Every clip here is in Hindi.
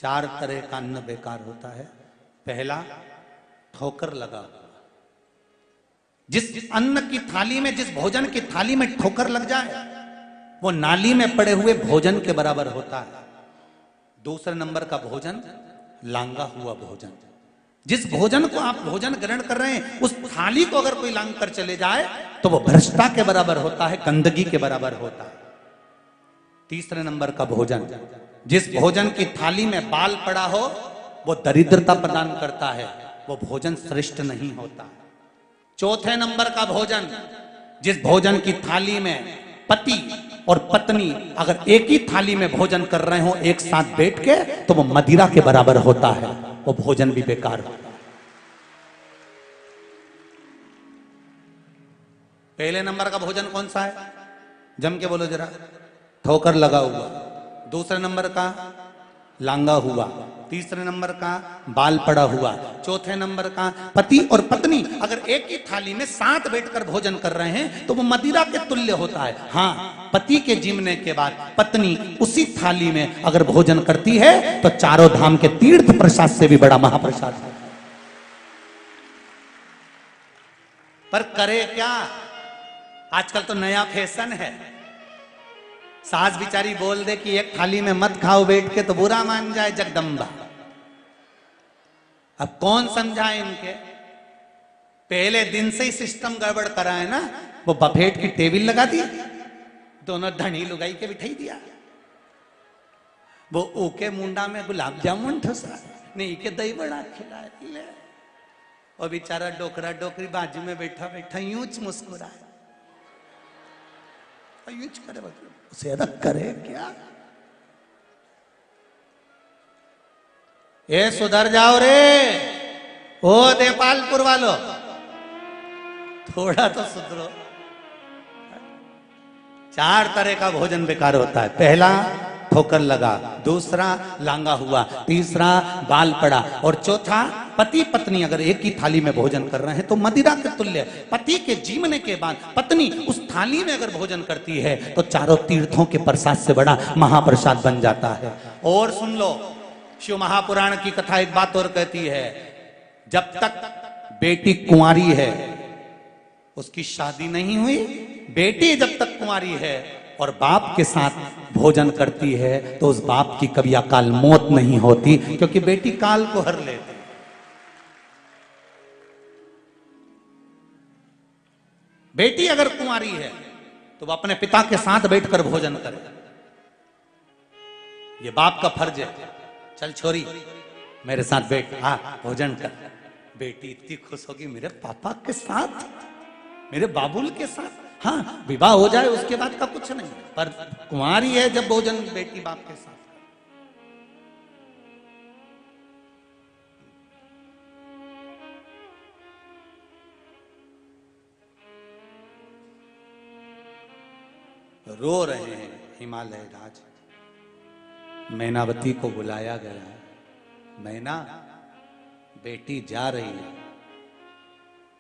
4 तरह का अन्न बेकार होता है। पहला, ठोकर लगा हुआ। जिस अन्न की थाली में, जिस भोजन की थाली में ठोकर लग जाए वो नाली में पड़े हुए भोजन के बराबर होता है। दूसरे नंबर का भोजन, लांगा हुआ भोजन। जिस भोजन को आप भोजन ग्रहण कर रहे हैं उस थाली को अगर कोई लांग कर चले जाए तो वो भ्रष्टा के बराबर होता है, गंदगी के बराबर होता है। तीसरे नंबर का भोजन, जिस भोजन की थाली में बाल पड़ा हो वो दरिद्रता प्रदान करता है, वो भोजन श्रेष्ठ नहीं होता। चौथे नंबर का भोजन, जिस भोजन की थाली में पति और पत्नी अगर एक ही थाली में भोजन कर रहे हो एक साथ बैठ के तो वो मदिरा के बराबर होता है, वो भोजन भी बेकार होता है। पहले नंबर का भोजन कौन सा है? जम के बोलो जरा। ठोकर लगा हुआ। दूसरे नंबर का लांगा हुआ। तीसरे नंबर का बाल पड़ा हुआ। चौथे नंबर का पति और पत्नी अगर एक ही थाली में साथ बैठकर भोजन कर रहे हैं तो वो मदिरा के तुल्य होता है। हाँ, पति के जिमने के बाद पत्नी उसी थाली में अगर भोजन करती है तो चारों धाम के तीर्थ प्रसाद से भी बड़ा महाप्रसाद है। पर करे क्या? आजकल तो नया फैशन है। सास बिचारी बोल दे कि एक थाली में मत खाओ बैठ के तो बुरा मान जाए जगदम्बा। अब कौन समझाए इनके? पहले दिन से ही सिस्टम गड़बड़ करा है ना। वो बफेट की टेबल लगा दी, दोनों धनी लुगाई के बिठाई दिया। वो ऊके मुंडा में गुलाब जामुन ठसा, नहीं के दही बड़ा खिला ले। और बेचारा डोकरा डोकरी बाजू में बैठा बैठा यूं मुस्कुराए, यूं करे, उसे अलग करे क्या? ए सुधर जाओ रे, ओ देपालपुर वालों, थोड़ा तो सुधरो। 4 तरह का भोजन बेकार होता है। पहला, ठोकर लगा। दूसरा, लांगा हुआ। तीसरा, बाल पड़ा। और चौथा, पति पत्नी अगर एक ही थाली में भोजन कर रहे हैं तो मदिरा के तुल्य। पति के जीवने के बाद पत्नी उस थाली में अगर भोजन करती है तो चारों तीर्थों के प्रसाद से बड़ा महाप्रसाद बन जाता है। और सुन लो, शिव महापुराण की कथा एक बात और कहती है, जब तक बेटी कुंवारी है, उसकी शादी नहीं हुई, बेटी जब तक कुंवारी है और बाप के साथ भोजन करती है तो उस बाप की कभी अकाल मौत नहीं होती, क्योंकि बेटी काल को हर लेती। बेटी अगर कुंवारी है तो वह अपने पिता के साथ बैठकर भोजन करे, ये बाप का फर्ज है। चल छोरी मेरे साथ बैठ, हाँ भोजन कर। बेटी इतनी खुश होगी, मेरे पापा के साथ, मेरे बाबुल के साथ। हाँ, विवाह हो जाए उसके बाद का कुछ नहीं, पर कुंवारी है जब भोजन बेटी बाप के साथ। रो रहे हैं हिमालय राज। मैनावती को बुलाया गया है। मैना, बेटी जा रही है।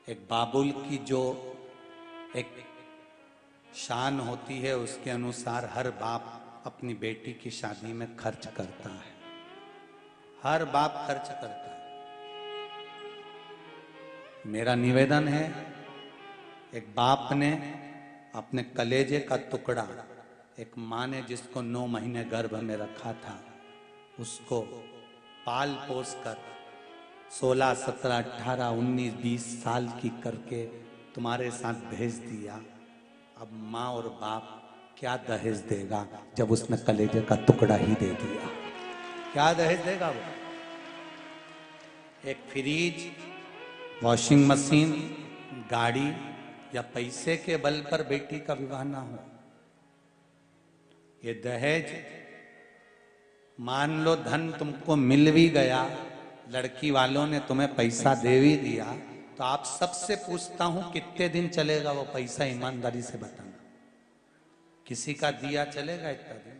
एक बाबुल की जो एक शान होती है उसके अनुसार हर बाप अपनी बेटी की शादी में खर्च करता है। हर बाप खर्च करता है। मेरा निवेदन है, एक बाप ने अपने कलेजे का टुकड़ा, एक माँ ने जिसको 9 महीने गर्भ में रखा था, उसको पाल पोस कर 16, 17, 18, 19, 20 साल की करके तुम्हारे साथ भेज दिया। अब माँ और बाप क्या दहेज देगा जब उसने कलेजे का टुकड़ा ही दे दिया? क्या दहेज देगा वो? एक फ्रिज, वॉशिंग मशीन, गाड़ी या पैसे के बल पर बेटी का विवाह ना हो। ये दहेज, मान लो धन तुमको मिल भी गया, लड़की वालों ने तुम्हें पैसा दे भी दिया, तो आप सबसे पूछता हूं कितने दिन चलेगा वो पैसा? ईमानदारी से बताना। किसी का दिया चलेगा इतना दिन?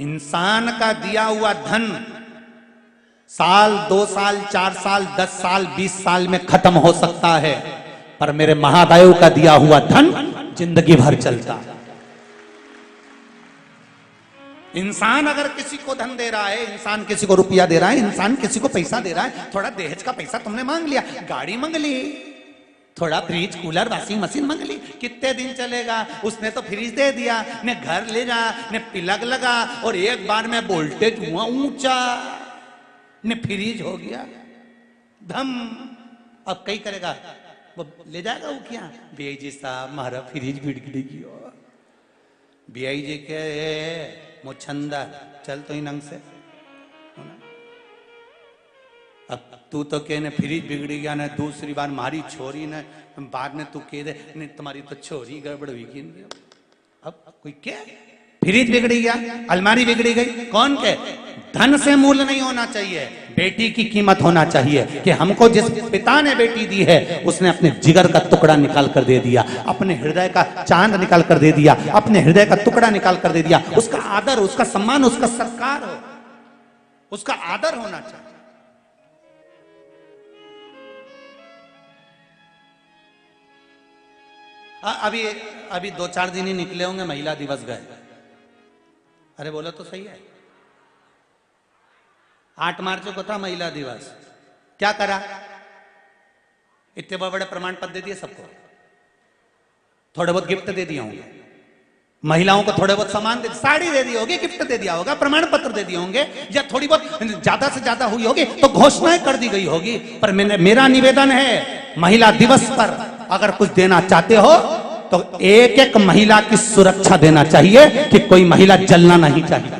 इंसान का दिया हुआ धन साल, 2 साल, 4 साल, 10 साल, 20 साल में खत्म हो सकता है, पर मेरे महादेव का दिया हुआ धन जिंदगी भर चलता है। इंसान अगर किसी को धन दे रहा है, इंसान किसी को रुपया दे रहा है, इंसान किसी को पैसा दे रहा है, थोड़ा दहेज का पैसा तुमने मांग लिया, गाड़ी मांग ली, थोड़ा फ्रिज कूलर वॉशिंग मशीन मांग ली, कितने दिन चलेगा? उसने तो फ्रिज दे दिया, ने घर ले जा, ने प्लग लगा और एक बार में वोल्टेज हुआ ऊंचा, ने फ्रिज हो गया धम। अब कई करेगा, वो ले जाएगा वो क्या, बीआई जी साहब हमारा फ्रिज बिगड़ गई। बीआई जी के मुछंदा चल तो ही नंग से। अब तू तो कहने फ्रिज बिगड़ी गया ना, दूसरी बार मारी छोरी ने, बाद में तू कह दे नहीं तुम्हारी तो छोरी गड़बड़ हुई की। अब कोई क्या, फ्रिज बिगड़ी गया, अलमारी बिगड़ी गई, कौन के? धन से मूल्य नहीं होना चाहिए, बेटी की कीमत होना चाहिए कि हमको जिस पिता ने बेटी दी है उसने अपने जिगर का टुकड़ा निकाल कर दे दिया, अपने हृदय का चांद निकाल कर दे दिया, अपने हृदय का टुकड़ा निकाल कर दे दिया। उसका आदर, उसका सम्मान, उसका सत्कार हो, उसका आदर होना चाहिए। अभी 2-4 दिन ही निकले होंगे, महिला दिवस गए। अरे बोला तो सही है, 8 मार्च को था महिला दिवस, क्या करा? इतने बड़े प्रमाण पत्र दे दिए सबको, थोड़े बहुत गिफ्ट दे दिए होंगे, महिलाओं को थोड़े बहुत सामान दे, साड़ी दे दी होगी, गिफ्ट दे दिया होगा, प्रमाण पत्र दे दिए होंगे, या थोड़ी बहुत ज्यादा से ज्यादा हुई होगी तो घोषणाएं कर दी गई होगी। पर मेरा निवेदन है, महिला दिवस पर अगर कुछ देना चाहते हो तो एक एक महिला की सुरक्षा देना चाहिए कि कोई महिला जलना नहीं चाहिए,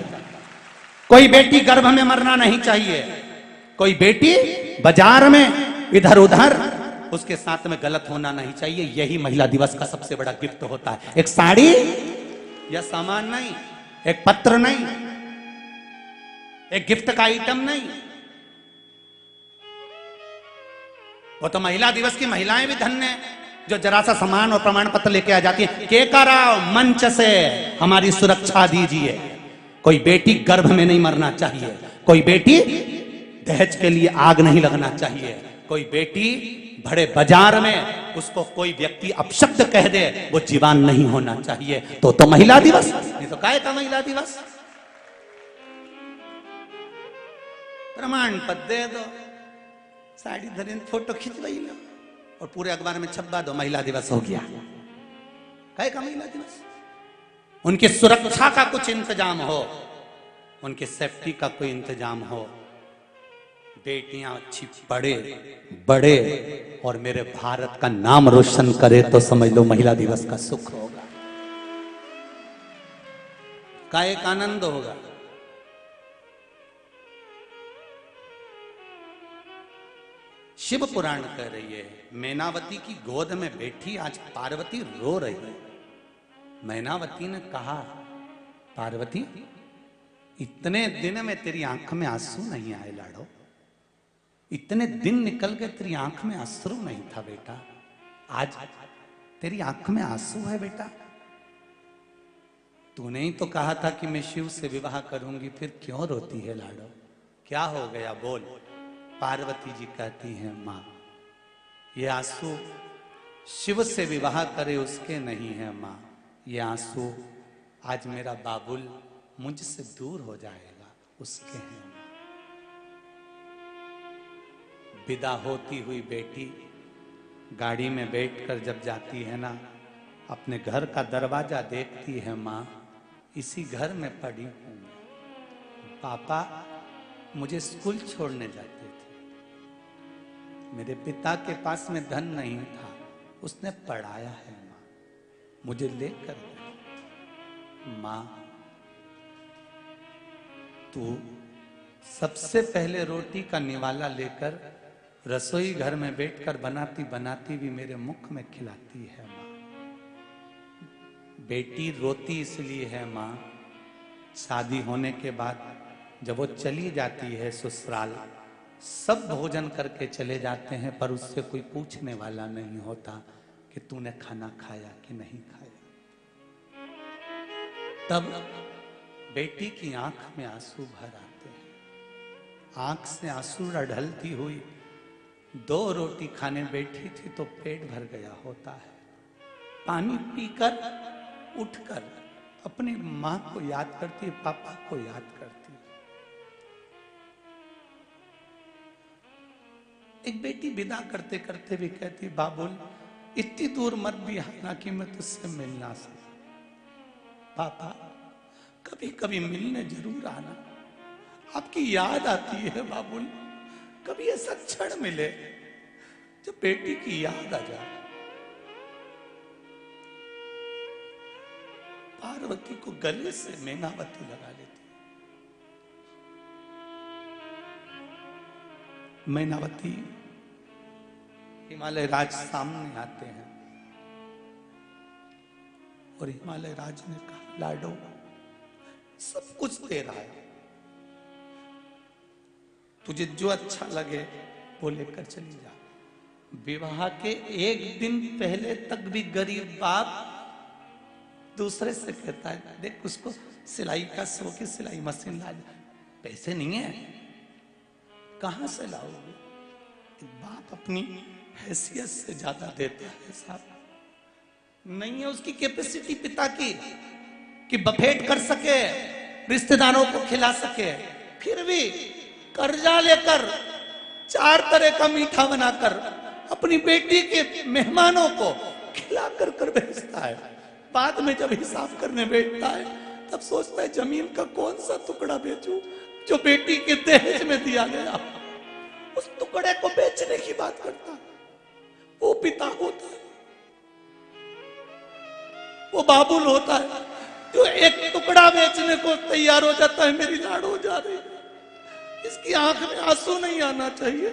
कोई बेटी गर्भ में मरना नहीं चाहिए, कोई बेटी बाजार में इधर उधर उसके साथ में गलत होना नहीं चाहिए। यही महिला दिवस का सबसे बड़ा गिफ्ट होता है। एक साड़ी या सामान नहीं, एक पत्र नहीं, एक गिफ्ट का आइटम नहीं। वो तो महिला दिवस की महिलाएं भी धन्य है जो जरा सा सामान और प्रमाण पत्र लेके आ जाती है। के कराओ मंच से हमारी सुरक्षा दीजिए। कोई बेटी गर्भ में नहीं मरना चाहिए, कोई बेटी दहेज के लिए आग नहीं लगना चाहिए, कोई बेटी बड़े बाजार में उसको कोई व्यक्ति अपशब्द कह दे वो जीवान नहीं होना चाहिए। तो महिला दिवस नहीं तो काय का महिला दिवस? प्रमाण पत्र दे दो, साड़ी धरी फोटो खिंचवाई लो और पूरे अखबार में छपवा दो, महिला दिवस हो गया। काय का महिला दिवस? उनकी सुरक्षा का कुछ इंतजाम हो, उनके सेफ्टी का कोई इंतजाम हो। बेटियां अच्छी पढ़े बड़े और मेरे भारत का नाम रोशन करे तो समझ लो महिला दिवस का सुख होगा, का एक आनंद होगा। शिव पुराण कह रही है, मैनावती की गोद में बैठी आज पार्वती रो रही है। मैनावती ने कहा, पार्वती इतने दिन में तेरी आंख में आंसू नहीं आए लाडो, इतने दिन निकल गए तेरी आंख में अश्रु नहीं था बेटा, आज तेरी आंख में आंसू है बेटा। तूने ही तो कहा था कि मैं शिव से विवाह करूंगी, फिर क्यों रोती है लाडो, क्या हो गया बोल। पार्वती जी कहती हैं, मां ये आंसू शिव से विवाह करे उसके नहीं है मां, ये आंसू आज मेरा बाबुल मुझसे दूर हो जाएगा उसके हैं। विदा होती हुई बेटी गाड़ी में बैठकर जब जाती है ना, अपने घर का दरवाजा देखती है, मां इसी घर में पड़ी हूं, पापा मुझे स्कूल छोड़ने जाते थे, मेरे पिता के पास में धन नहीं था, उसने पढ़ाया है मां, मुझे लेकर गए। मां तू सबसे पहले रोटी का निवाला लेकर रसोई घर में बैठकर बनाती बनाती भी मेरे मुख में खिलाती है मां। बेटी रोती इसलिए है मां, शादी होने के बाद जब वो चली जाती है ससुराल, सब भोजन करके चले जाते हैं पर उससे कोई पूछने वाला नहीं होता कि तूने खाना खाया कि नहीं खाया। तब बेटी की आंख में आंसू भर आते हैं, आंख से आंसू ढलती हुई 2 रोटी खाने बैठी थी तो पेट भर गया होता है। पानी पीकर उठकर अपनी मां को याद करती है, पापा को याद करती है। एक बेटी विदा करते करते भी कहती, बाबुल इतनी दूर मत भी आना कि मैं तुझसे मिल ना सकूं। पापा कभी कभी मिलने जरूर आना, आपकी याद आती है बाबुल। कभी ऐसा क्षण मिले जब बेटी की याद आ जाए। पार्वती को गले से मैनावती लगा लेती। मैनावती हिमालय राज सामने आते हैं और हिमालय राज ने कहा, लाडो सब कुछ दे रहा है, तुझे जो अच्छा लगे वो लेकर चली जा। विवाह के एक दिन पहले तक भी गरीब बाप दूसरे से कहता है, देख उसको सिलाई का शौक है, सिलाई मशीन ला दे। पैसे नहीं है, कहां से लाओगे? बाप अपनी हैसियत से ज्यादा देता है साहब। नहीं है उसकी कैपेसिटी पिता की कि बफेट कर सके, रिश्तेदारों को खिला सके, फिर भी कर्जा लेकर 4 तरह का मीठा बनाकर अपनी बेटी के मेहमानों को खिला कर भेजता है। बाद में जब हिसाब करने बैठता है तब सोचता है जमीन का कौन सा टुकड़ा बेचूं जो बेटी के दहेज में दिया गया। उस टुकड़े को बेचने की बात करता है। वो पिता होता है, वो बाबुल होता है जो एक टुकड़ा बेचने को तैयार हो जाता है। मेरी लाड़ हो जा रही है, इसकी आंख में आंसू नहीं आना चाहिए।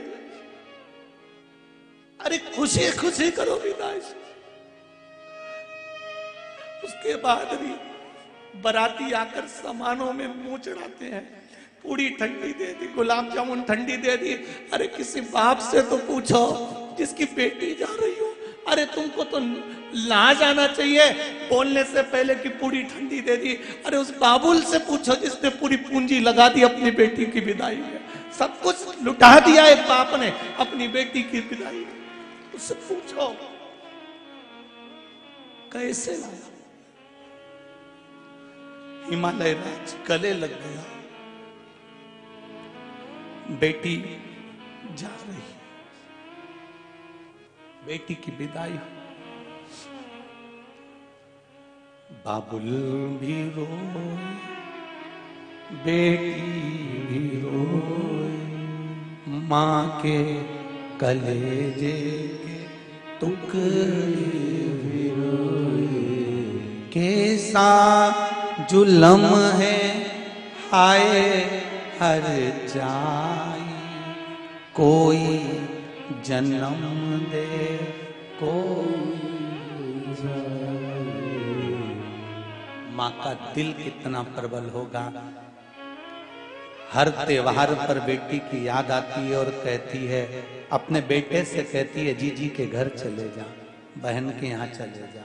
अरे खुशी खुशी करो विदाई। उसके बाद भी बराती आकर सामानों में मुंह चढ़ाते हैं। पूरी ठंडी दे दी, गुलाब जामुन ठंडी दे दी। अरे किसी बाप से तो पूछो जिसकी बेटी जा रही हो। अरे तुमको तो लाज आना चाहिए बोलने से पहले कि पूरी ठंडी दे दी। अरे उस बाबुल से पूछो जिसने पूरी पूंजी लगा दी अपनी बेटी की विदाई में। सब कुछ लुटा दिया एक बाप ने अपनी बेटी की विदाई में। उससे पूछो कैसे लाया। हिमालय राज गले लग गया। बेटी जा रही, बेटी की विदाई। बाबुल भी रोए, बेटी भी रोए, मां के कलेजे के टुकड़े भी रोए। कैसा जुल्म है हाय हर जाई, कोई जन्म दे कोई जाए। माँ का दिल कितना प्रबल होगा। हर त्योहार पर बेटी की याद आती है और कहती है, अपने बेटे से कहती है जीजी के घर चले जा, बहन के यहाँ चले जा।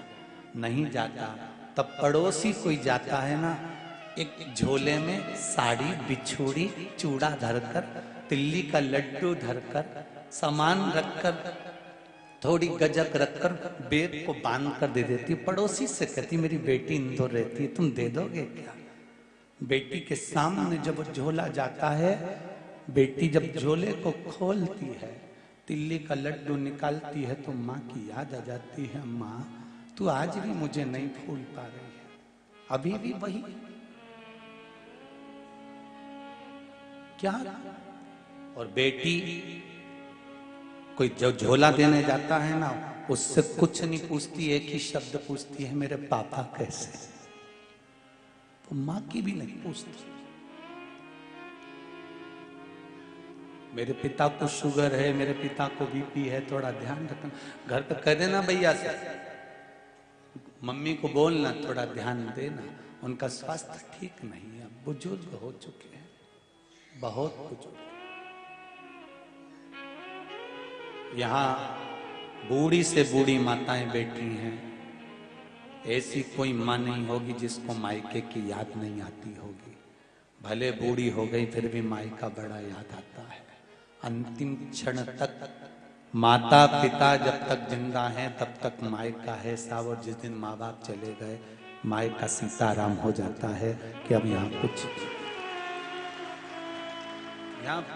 नहीं जाता तब पड़ोसी कोई जाता है ना, एक झोले में साड़ी बिछोड़ी चूड़ा धरकर, तिल्ली का लड्डू धरकर, सामान रखकर, थोड़ी गजक रखकर बेग को बांध कर दे देती। पड़ोसी से कहती मेरी बेटी इंदौर रहती है, तुम दे दोगे क्या? बेटी के सामने जब झोला जाता है, बेटी जब झोले को खोलती है, तिल्ली का लड्डू निकालती है तो माँ की याद आ जाती है। माँ तू आज भी मुझे नहीं भूल पा रही है, अभी भी वही क्या। और बेटी कोई जो झोला देने जाता है ना, उससे कुछ नहीं पूछती, एक ही शब्द पूछती है, मेरे पापा कैसे। तो मां की भी नहीं पूछती। मेरे पिता को शुगर है, मेरे पिता को बीपी है, थोड़ा ध्यान रखना। घर पे कह देना भैया से, मम्मी को बोलना थोड़ा ध्यान देना, उनका स्वास्थ्य ठीक नहीं है, बुजुर्ग हो चुके हैं, बहुत बुजुर्ग। यहाँ बूढ़ी से बूढ़ी माताएं बैठी हैं, ऐसी कोई माँ नहीं होगी जिसको मायके की याद नहीं आती होगी। भले बूढ़ी हो गई फिर भी मायका बड़ा याद आता है। अंतिम क्षण तक माता पिता जब तक जिंदा हैं तब तक मायका है साहब। और जिस दिन माँ बाप चले गए, माए का सीताराम हो जाता है कि अब यहाँ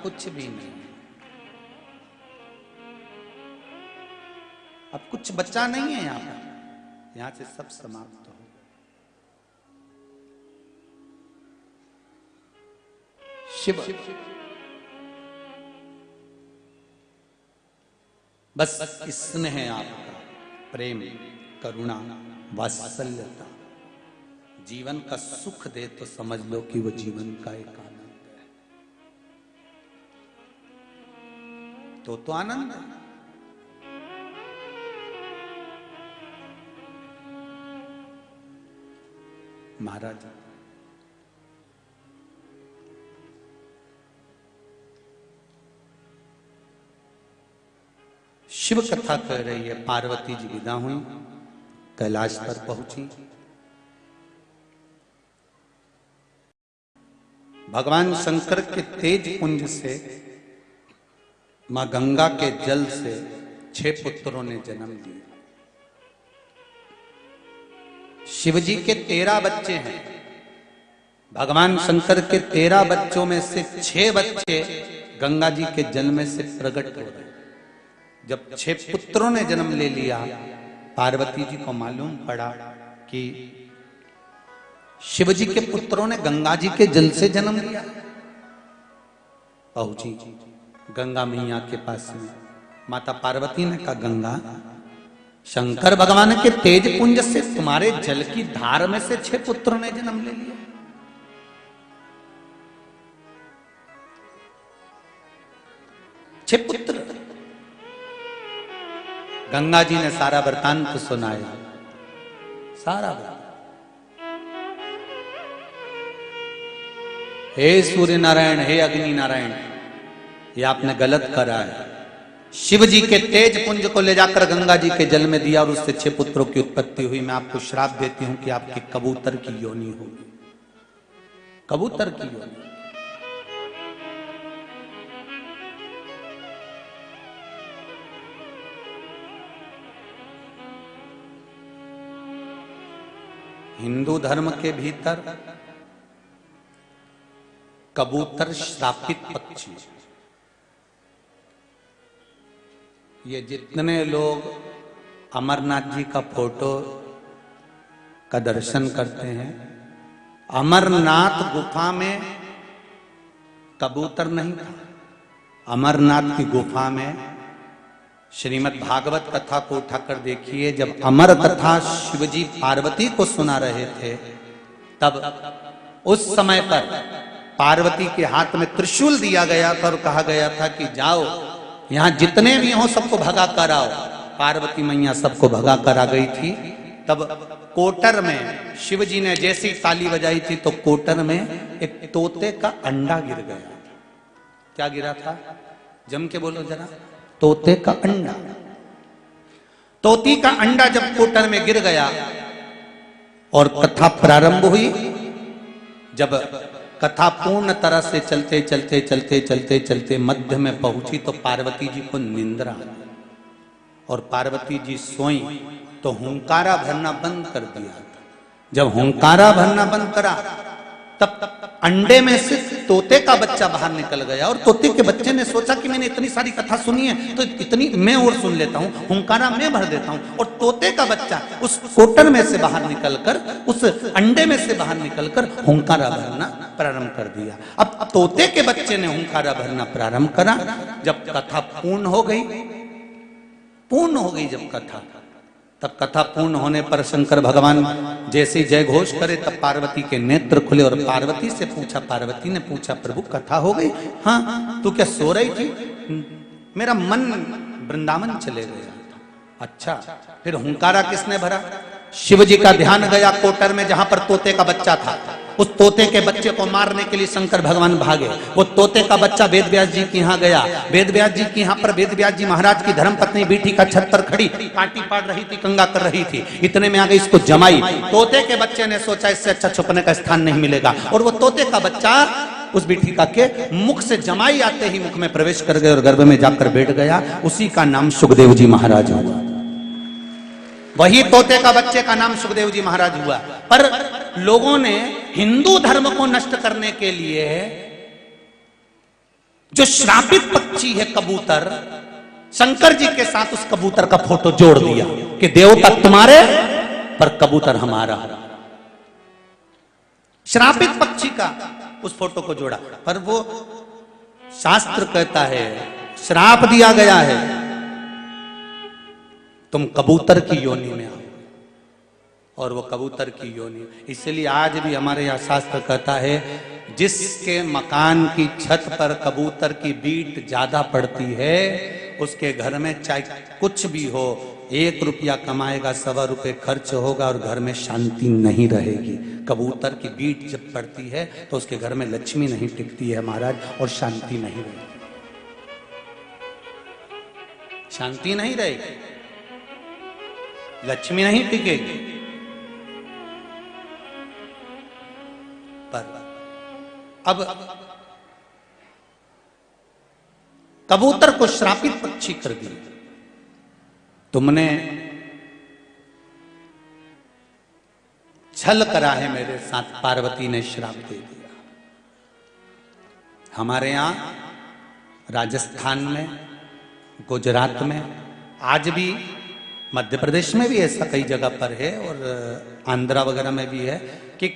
कुछ भी नहीं, अब कुछ बच्चा नहीं है यहाँ पर, यहाँ से सब समाप्त हो। शिव बस स्नेह है आपका, प्रेम, करुणा, वात्सल्यता जीवन का सुख दे तो समझ लो कि वो जीवन का एक आनंद है। तो आनंद है। महाराज शिव कथा कह रही है, पार्वती जी विदा हुई, कैलाश पर पहुंची। भगवान शंकर के तेज पुंज से, मां गंगा के जल से 6 पुत्रों ने जन्म लिया। शिवजी के 13 बच्चे हैं। भगवान शंकर के 13 बच्चों में से 6 बच्चे गंगा जी के जल में से प्रकट हो रहे। जब 6 पुत्रों ने जन्म ले लिया, पार्वती जी को मालूम पड़ा कि शिवजी के पुत्रों ने गंगा जी के जल से जन्म लिया। पहुंची गंगा मैया के पास में। माता पार्वती ने कहा, गंगा, शंकर भगवान के तेज पुंज से तुम्हारे जल की धार में से 6 पुत्रों ने जन्म ले लिया। 6 पुत्र। गंगा जी ने सारा वृतांत सुनाया, सारा वृतांत। हे सूर्य नारायण, हे अग्नि नारायण, ये आपने गलत करा है। शिव जी के तेज पुंज को ले जाकर गंगा जी के जल में दिया और उससे 6 पुत्रों की उत्पत्ति हुई। मैं आपको श्राप देती हूं कि आपकी कबूतर की योनि होगी, कबूतर की योनि। हिंदू धर्म के भीतर कबूतर श्रापित पक्षी। ये जितने लोग अमरनाथ जी का फोटो का दर्शन करते हैं, अमरनाथ गुफा में कबूतर नहीं था। अमरनाथ की गुफा में श्रीमद् भागवत कथा को उठाकर देखिए, जब अमर कथा शिवजी पार्वती को सुना रहे थे, तब उस समय पर पार्वती के हाथ में त्रिशूल दिया गया था और कहा गया था कि जाओ, यहां जितने भी हो सबको भगा कर आओ। पार्वती मैया सबको भगा कर आ गई थी। तब कोटर में शिवजी ने जैसी ताली बजाई थी तो कोटर में एक तोते का अंडा गिर गया। क्या गिरा था? जम के बोलो जरा। तोते का अंडा। तोती का अंडा जब कोटर में गिर गया और कथा प्रारंभ हुई, जब कथा पूर्ण तरह से चलते चलते चलते चलते चलते मध्य में पहुंची तो पार्वती जी को निंद्रा और पार्वती जी सोई तो हुंकारा भरना बंद कर दिया। जब हुंकारा भरना बंद करा तब अंडे में से तोते का बच्चा बाहर निकल गया और तोते के बच्चे ने सोचा कि मैंने इतनी सारी कथा सुनी है तो इतनी मैं और सुन लेता हूँ, हुंकारा मैं भर देता हूँ। और तोते का बच्चा उस कोटर में से बाहर निकलकर, उस अंडे में से बाहर निकलकर हुंकारा भरना प्रारंभ कर दिया। अब तोते के बच्चे ने हुंकारा भरना प्रारंभ करा। जब कथा पूर्ण हो गई जब कथा, तब कथा पूर्ण होने पर शंकर भगवान जैसे जय घोष करे तब पार्वती के नेत्र खुले और पार्वती से पूछा, पार्वती ने पूछा, प्रभु कथा हो गई? हाँ। तू क्या सो रही थी? मेरा मन वृंदावन चले गया। अच्छा, फिर हुंकारा किसने भरा? शिव जी का ध्यान गया कोटर में जहां पर तोते का बच्चा था। उस तोते के बच्चे को मारने के लिए शंकर भगवान भागे। वो तोते का बच्चा वेद व्यास जी के यहाँ गया। वेद व्यास जी के यहाँ पर वेद व्यास जी महाराज की धर्मपत्नी बेटी का छत पर खड़ी कांटी पाड़ रही थी, कंगा कर रही थी। इतने में आ गई इसको जमाई। तोते के बच्चे ने सोचा इससे अच्छा छुपने का स्थान नहीं मिलेगा और वो तोते का बच्चा उस बेटिका के मुख से जमाई आते ही मुख में प्रवेश कर गए और गर्भ में जाकर बैठ गया। उसी का नाम सुखदेव जी महाराज हुआ। वही तोते का बच्चे का नाम सुखदेव जी महाराज हुआ। पर लोगों ने हिंदू धर्म को नष्ट करने के लिए जो श्रापित पक्षी है कबूतर, शंकर जी के साथ उस कबूतर का फोटो जोड़ दिया कि देवता तुम्हारे पर कबूतर हमारा। श्रापित पक्षी का उस फोटो को जोड़ा। पर वो शास्त्र कहता है, श्राप दिया गया है तुम कबूतर की योनि में आओ, और वो कबूतर की योनि। इसलिए आज भी हमारे यहाँ शास्त्र कहता है, जिसके मकान की छत पर कबूतर की बीट ज्यादा पड़ती है, उसके घर में चाहे कुछ भी हो, 1 रुपया कमाएगा, 1.25 रुपये खर्च होगा और घर में शांति नहीं रहेगी। कबूतर की बीट जब पड़ती है तो उसके घर में लक्ष्मी नहीं टिकती है महाराज, और शांति नहीं रहेगी, शांति नहीं रहेगी, लक्ष्मी नहीं टिकेगी। पर अब कबूतर को श्रापित पक्षी कर दिया। तुमने छल करा है मेरे साथ, पार्वती ने श्राप दे दिया। हमारे यहां राजस्थान में, गुजरात में, आज भी मध्य प्रदेश में भी ऐसा कई जगह पर है, और आंध्रा वगैरह में भी है कि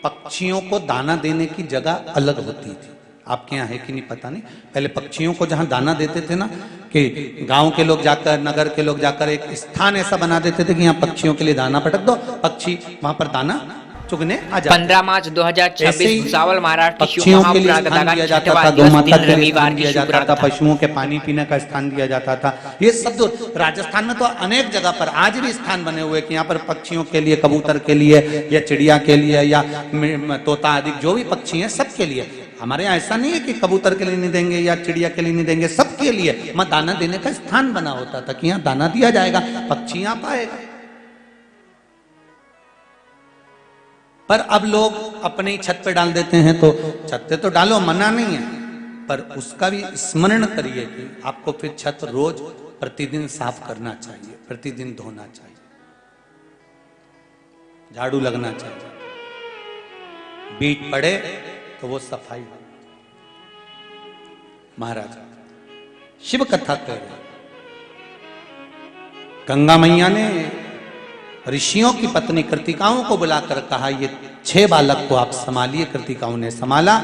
पक्षियों को दाना देने की जगह अलग होती थी। आपके यहाँ है कि नहीं पता नहीं। पहले पक्षियों को जहां दाना देते थे ना, कि गांव के लोग जाकर, नगर के लोग जाकर एक स्थान ऐसा बना देते थे कि यहाँ पक्षियों के लिए दाना पटक दो, पक्षी वहां पर दाना चुगने आ जाते। 15 मार्च 2026 भुसावल महाराष्ट्र पक्षियों के लिए स्थान दिया जाता था, गौ माता के लिए स्थान दिया जाता था, पशुओं के पानी पीने का स्थान दिया जाता था। ये सब जो राजस्थान में तो अनेक जगह पर आज भी स्थान बने हुए कि यहाँ पर पक्षियों के लिए, कबूतर के लिए या चिड़िया के लिए या तोता आदि जो भी पक्षी हैं सबके लिए। हमारे यहाँ ऐसा नहीं है कि कबूतर के लिए नहीं देंगे या चिड़िया के लिए नहीं देंगे, सबके लिए वहां दाना देने का स्थान बना होता था कि यहाँ दाना दिया जाएगा, पक्षी यहाँ पाएगा। पर अब लोग अपने ही छत पे डाल देते हैं, तो छत पे तो डालो, मना नहीं है, पर उसका भी स्मरण करिए कि आपको फिर छत रोज प्रतिदिन साफ करना चाहिए, प्रतिदिन धोना चाहिए, झाड़ू लगना चाहिए। बीट पड़े तो वो सफाई। महाराज शिव कथा कह रहे, गंगा मैया ने ऋषियों की पत्नी कृतिकाओं को बुलाकर कहा, ये 6 बालक को आप संभालिए। कृतिकाओं ने संभाला,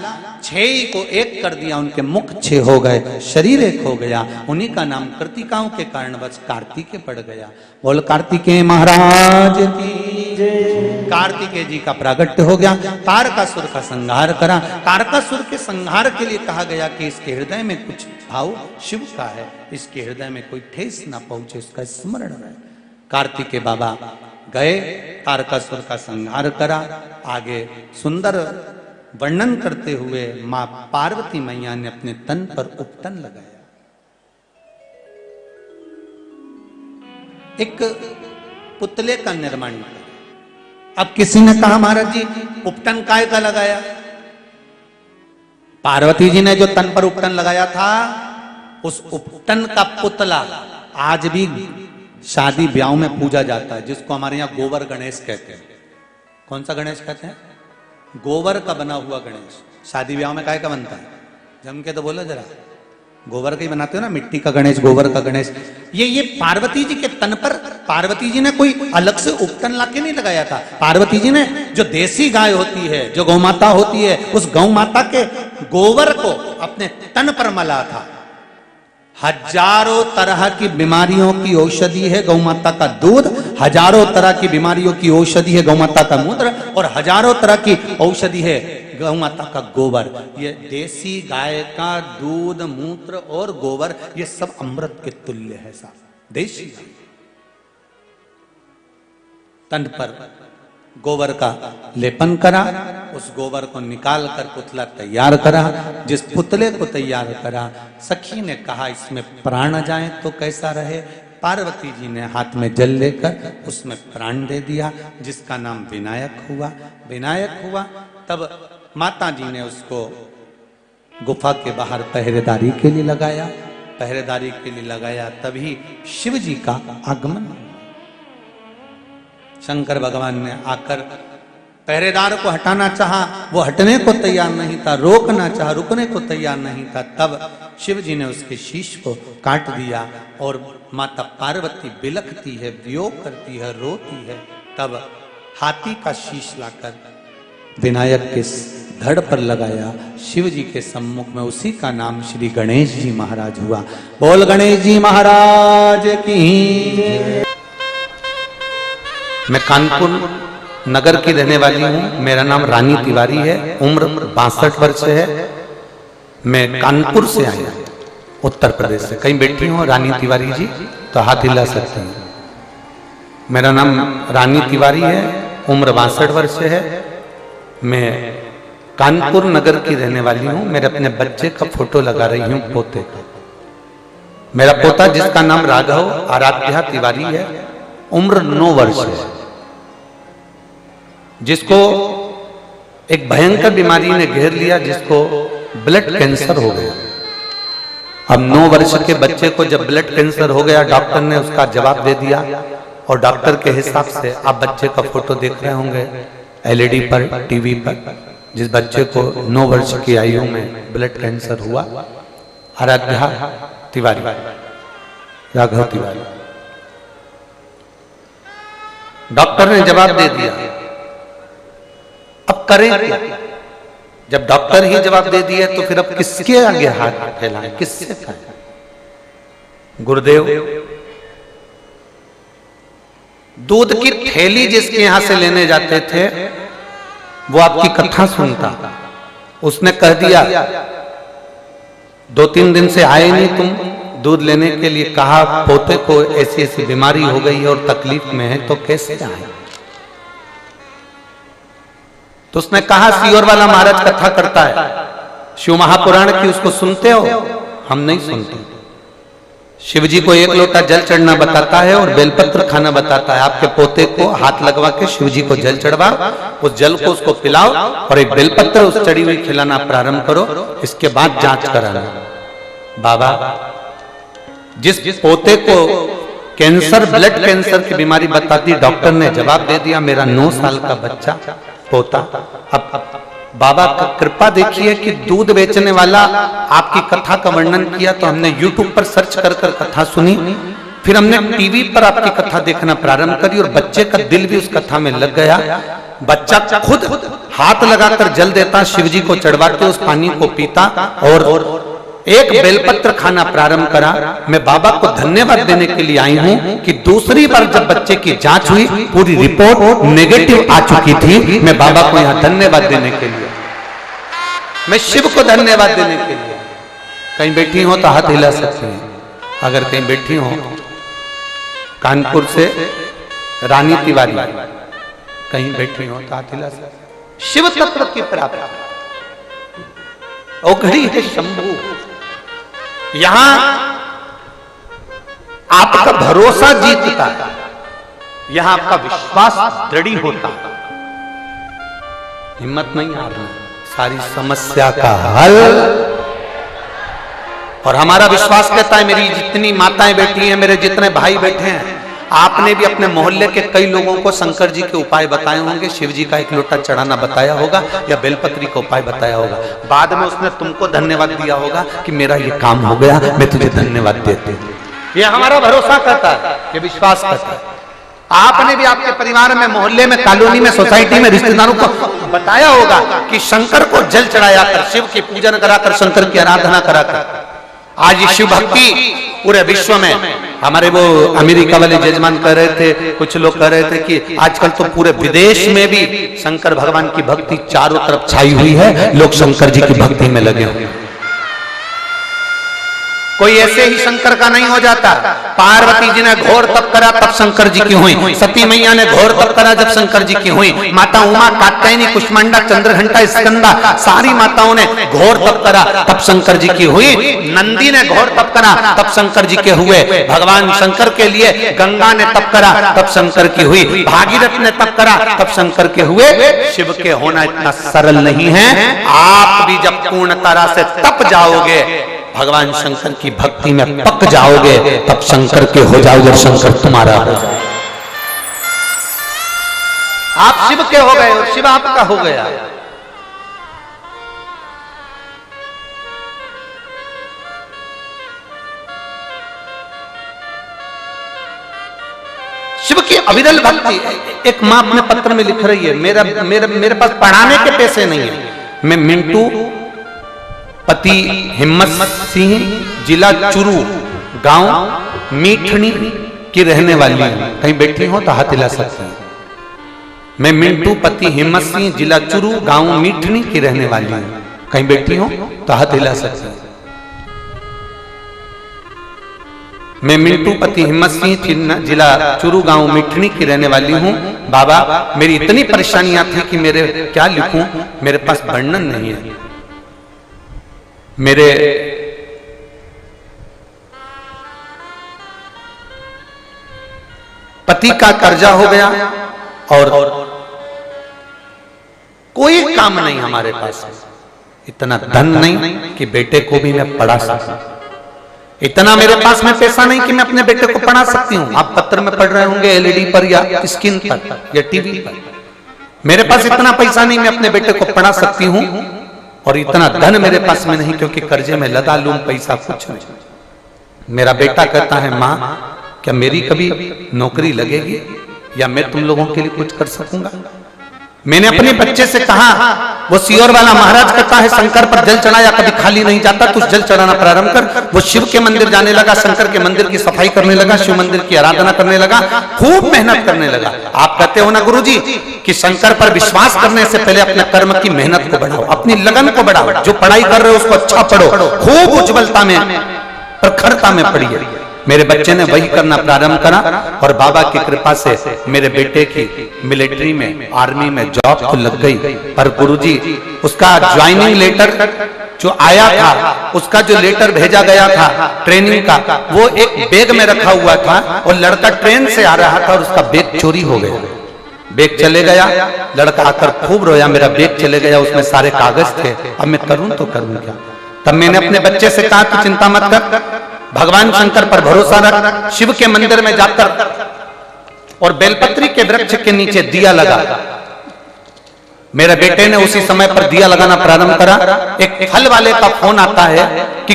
6 को एक कर दिया, उनके मुख 6 हो गए, शरीर 1 हो गया। उन्हीं का नाम कृतिकाओं के कारणवश कार्तिकेय पड़ गया। बोल कार्तिकेय महाराज की जय। कार्तिकेय जी का प्रागट्य हो गया, तारकासुर का संहार करा। तारकासुर के संहार के लिए कहा गया कि इसके हृदय में कुछ भाव शिव का है, इसके हृदय में कोई ठेस ना पहुंचे, इसका स्मरण रहे। कार्तिकेय बाबा गए, तारकासुर का संहार करा। आगे सुंदर वर्णन करते हुए मां पार्वती मैया ने अपने तन पर उपटन लगाया। एक पुतले का निर्माण किया। अब किसी ने कहा, महाराज जी उपटन काय का लगाया? पार्वती जी ने जो तन पर उपटन लगाया था, उस उपटन का पुतला आज भी शादी ब्याह में पूजा जाता है, जिसको हमारे यहाँ गोबर गणेश कहते हैं। कौन सा गणेश कहते हैं? गोबर का बना हुआ गणेश। शादी ब्याह में काय का बनता है? जम के तो बोलो जरा। गोबर का ही बनाते हो ना, मिट्टी का गणेश, गोबर का गणेश। ये पार्वती जी के तन पर पार्वती जी ने कोई अलग से उपटन लाके नहीं लगाया था। पार्वती जी ने जो देसी गाय होती है, जो गौ माता होती है, उस गौ माता के गोबर को अपने तन पर मला था। हजारों तरह की बीमारियों की औषधि है गौ माता का दूध, हजारों तरह की बीमारियों की औषधि है गौ माता का मूत्र, और हजारों तरह की औषधि है गौ माता का गोबर। ये देसी गाय का दूध, मूत्र और गोबर, ये सब अमृत के तुल्य है साहब। देसी तन पर गोबर का लेपन करा, उस गोबर को निकाल कर पुतला तैयार करा। जिस पुतले को तैयार करा, सखी ने कहा इसमें प्राण जाए तो कैसा रहे। पार्वती जी ने हाथ में जल लेकर उसमें प्राण दे दिया, जिसका नाम विनायक हुआ। विनायक हुआ तब माता जी ने उसको गुफा के बाहर पहरेदारी के लिए लगाया। पहरेदारी के लिए लगाया, तभी शिव जी का आगमन। शंकर भगवान ने आकर पहरेदार को हटाना चाहा, वो हटने को तैयार नहीं था, रोकना चाहा, रुकने को तैयार नहीं था। तब शिव जी ने उसके शीश को काट दिया और माता पार्वती बिलखती है, वियोग करती है, रोती है। तब हाथी का शीश लाकर विनायक के धड़ पर लगाया, शिव जी के सम्मुख में। उसी का नाम श्री गणेश जी महाराज हुआ। बोल गणेश जी महाराज की। मैं कानपुर नगर की रहने वाली हूँ। मेरा नाम रानी तिवारी है, उम्र 62 वर्ष है। मैं कानपुर से आया, उत्तर प्रदेश से। कहीं बैठी हूँ रानी तिवारी जी तो हाथ हिला सकते हैं। मेरा नाम रानी तिवारी है, उम्र 62 वर्ष है। मैं कानपुर नगर की रहने वाली हूँ। मेरे अपने बच्चे का फोटो लगा रही हूँ, पोते का। मेरा पोता जिसका नाम राघव आराध्या तिवारी है, उम्र 9 वर्ष है, जिसको एक भयंकर बीमारी ने घेर लिया, जिसको ब्लड कैंसर हो गया। अब 9 वर्ष के बच्चे को जब ब्लड कैंसर हो गया, डॉक्टर ने उसका जवाब दे दिया और डॉक्टर के हिसाब से आप बच्चे का फोटो देख रहे होंगे एलईडी पर, टीवी पर। जिस बच्चे को 9 वर्ष की आयु में ब्लड कैंसर हुआ, आराध्या तिवारी, राघव तिवारी। डॉक्टर ने जवाब दे दिया, अब करें क्या? जब डॉक्टर ही जवाब दे दिया तो फिर अब किसके आगे हाथ फैलाएं, किससे कहें? गुरुदेव, दूध की थैली जिसके यहां से लेने जाते थे वो आपकी कथा सुनता। उसने कह दिया 2-3 दिन से आए नहीं तुम दूध लेने के लिए, कहा पोते को ऐसी ऐसी बीमारी हो गई है और तकलीफ में है, तो कैसे आए? तो उसने कहा सियोर वाला महाराज कथा करता है, शिव महापुराण की, उसको सुनते हो? हम नहीं सुनते। शिव जी को 1 लोटा जल चढ़ना बताता है और बेलपत्र खाना बताता है। आपके पोते को हाथ लगवा के शिव जी को जल चढ़वाओ, उस जल को उसको पिलाओ और एक बेलपत्र उस चढ़ी हुई खिलाना प्रारंभ करो। इसके बाद जांच कराना। बाबा, जिस पोते को कैंसर, ब्लड कैंसर की बीमारी बताती, डॉक्टर ने जवाब दे दिया मेरा 9 साल का बच्चा पोता। अब बाबा का कृपा देखिए कि दूध बेचने वाला आपकी कथा का वर्णन किया तो हमने YouTube पर सर्च कर कर कथा सुनी, फिर हमने टीवी पर आपकी कथा देखना प्रारंभ करी और बच्चे का दिल भी उस कथा में लग गया। बच्चा खुद हाथ लगाकर जल देता, शिव जी को चढ़वाते, उस पानी को पीता और एक बेलपत्र खाना प्रारंभ करा। मैं बाबा को धन्यवाद देने के लिए आई हूं कि दूसरी बार जब बच्चे की जांच हुई पूरी रिपोर्ट नेगेटिव आ चुकी थी। मैं बाबा को यहां धन्यवाद देने के लिए, मैं शिव को धन्यवाद देने के लिए। कहीं बैठी हो तो हाथ हिला सकते हैं। अगर कहीं बैठी हो, कानपुर से रानी तिवारी कहीं बैठी हो तो हाथ हिला सकते। शिव तत्व की प्राप्ति ओघड़ी है शंभू। यहां आपका भरोसा जीतता है, यहां आपका विश्वास दृढ़ होता है। हिम्मत नहीं हारना, सारी समस्या का हल। और हमारा विश्वास कहता है, मेरी जितनी माताएं बैठी हैं, मेरे जितने भाई बैठे हैं, आपने भी अपने मोहल्ले के कई लोगों को शंकर जी के उपाय बताए होंगे, शिव जी का 1 लोटा चढ़ाना बताया होगा या बेलपत्री का उपाय बताया होगा। बाद में उसने तुमको धन्यवाद दिया होगा कि मेरा ये काम हो गया, मैं तुझे धन्यवाद देती हूँ। ये हमारा भरोसा करता है, ये विश्वास करता है। आपने भी आपके परिवार में, मोहल्ले में, कॉलोनी में, सोसाइटी में, रिश्तेदारों को बताया होगा कि शंकर को जल चढ़ाया कर, शिव की पूजन कराकर, शंकर की आराधना कराकर। आज ये शिव भक्ति पूरे विश्व में, हमारे वो अमेरिका वाले जजमान कह रहे थे, कुछ लोग कह रहे थे कि आजकल तो पूरे विदेश में भी शंकर भगवान की भक्ति चारों तरफ छाई हुई है, लोग शंकर जी की भक्ति में लगे हुए। कोई ऐसे ही शंकर का नहीं हो जाता। पार्वती जी ने घोर तप करा तब शंकर जी की हुई, सती मैया ने घोर तप करा जब शंकर जी की हुई, माता उमा, कात्यायनी, कुष्मांडा, चंद्रघंटा, स्कंदा, सारी माताओं ने घोर तप करा तब शंकर जी की हुई। नंदी ने घोर तप करा तब शंकर जी के हुए। भगवान शंकर के लिए गंगा ने तप करा तब शंकर की हुई। भागीरथ ने तप करा तब शंकर के हुए। शिव के होना इतना सरल नहीं है। आप भी जब पूर्ण तरह से तप जाओगे, भगवान शंकर की भक्ति में पक जाओगे, तब शंकर के हो जाओगे, शंकर तुम्हारा हो जाएगा। आप शिव के हो गए और शिव आपका हो गया। शिव की अविरल भक्ति। एक मां अपने पत्र में लिख रही है, मेरे पास पढ़ाने के पैसे नहीं है, मैं मिंटू पति हिम्मत सिंह, जिला चुरू, गांव मीठनी की रहने वाली हूं। कहीं बैठी हो तो हाथ हिला सकते हैं। मैं मिंटू पति हिम्मत सिंह, जिला चुरू, गांव मीठनी की रहने वाली हूं। कहीं बैठी हो तो हाथ हिला सकते हैं। मैं मिंटू पति हिम्मत सिंह, जिला चुरू, गांव मिठनी की रहने वाली हूं। बाबा मेरी इतनी परेशानियां थी कि मेरे क्या लिखूं, मेरे पास वर्णन नहीं है। मेरे पति का कर्जा हो गया और कोई काम नहीं हमारे पास। इतना धन नहीं कि बेटे को भी मैं पढ़ा सकूं। इतना मेरे पास में पैसा नहीं कि मैं अपने बेटे को पढ़ा सकती हूँ। आप पत्र में पढ़ रहे होंगे एलईडी पर या स्क्रीन पर या टीवी पर। मेरे पास इतना पैसा नहीं मैं अपने बेटे को पढ़ा सकती हूँ, और इतना धन मेरे पास में नहीं क्योंकि कर्जे में लदा लूं पैसा कुछ नहीं। मेरा बेटा कहता है माँ क्या मेरी कभी नौकरी लगेगी या मैं तुम लोगों के लिए कुछ कर सकूंगा। मैंने अपने बच्चे से कहा, वो सियोर वाला महाराज कहता है शंकर पर जल चढ़ाया कभी खाली नहीं जाता, तू जल चढ़ाना प्रारंभ कर। वो शिव के मंदिर जाने लगा, शंकर के मंदिर की सफाई करने लगा, शिव मंदिर की आराधना करने लगा, खूब मेहनत करने लगा। आप कहते हो ना गुरुजी कि शंकर पर विश्वास करने से पहले अपने कर्म की मेहनत को बढ़ाओ, अपनी लगन को बढ़ाओ। जो पढ़ाई कर रहे हो उसको अच्छा पढ़ो, खूब उज्ज्वलता में प्रखरता में पढ़िए। मेरे बच्चे ने वही करना प्रारंभ करा और बाबा की कृपा से मेरे बेटे की मिलिट्री में, आर्मी में जॉब तो लग गई। पर गुरुजी उसका ज्वाइनिंग लेटर जो आया था, उसका जो लेटर भेजा गया था ट्रेनिंग का, वो एक बैग में रखा हुआ था और लड़का ट्रेन से आ रहा था और उसका बैग चोरी हो गया। बैग चले गया, लड़का आकर खूब रोया, मेरा बैग चले गया, उसमें सारे कागज थे, अब मैं करूं तो करूं क्या। तब मैंने अपने बच्चे से कहा तू चिंता मत कर, भगवान शंकर पर भरोसा रख, शिव के मंदिर में जाकर और बेलपत्री के वृक्ष के नीचे दिया लगा। मेरे बेटे ने उसी समय पर दिया लगाना प्रारंभ करा। एक फल वाले का फोन आता है कि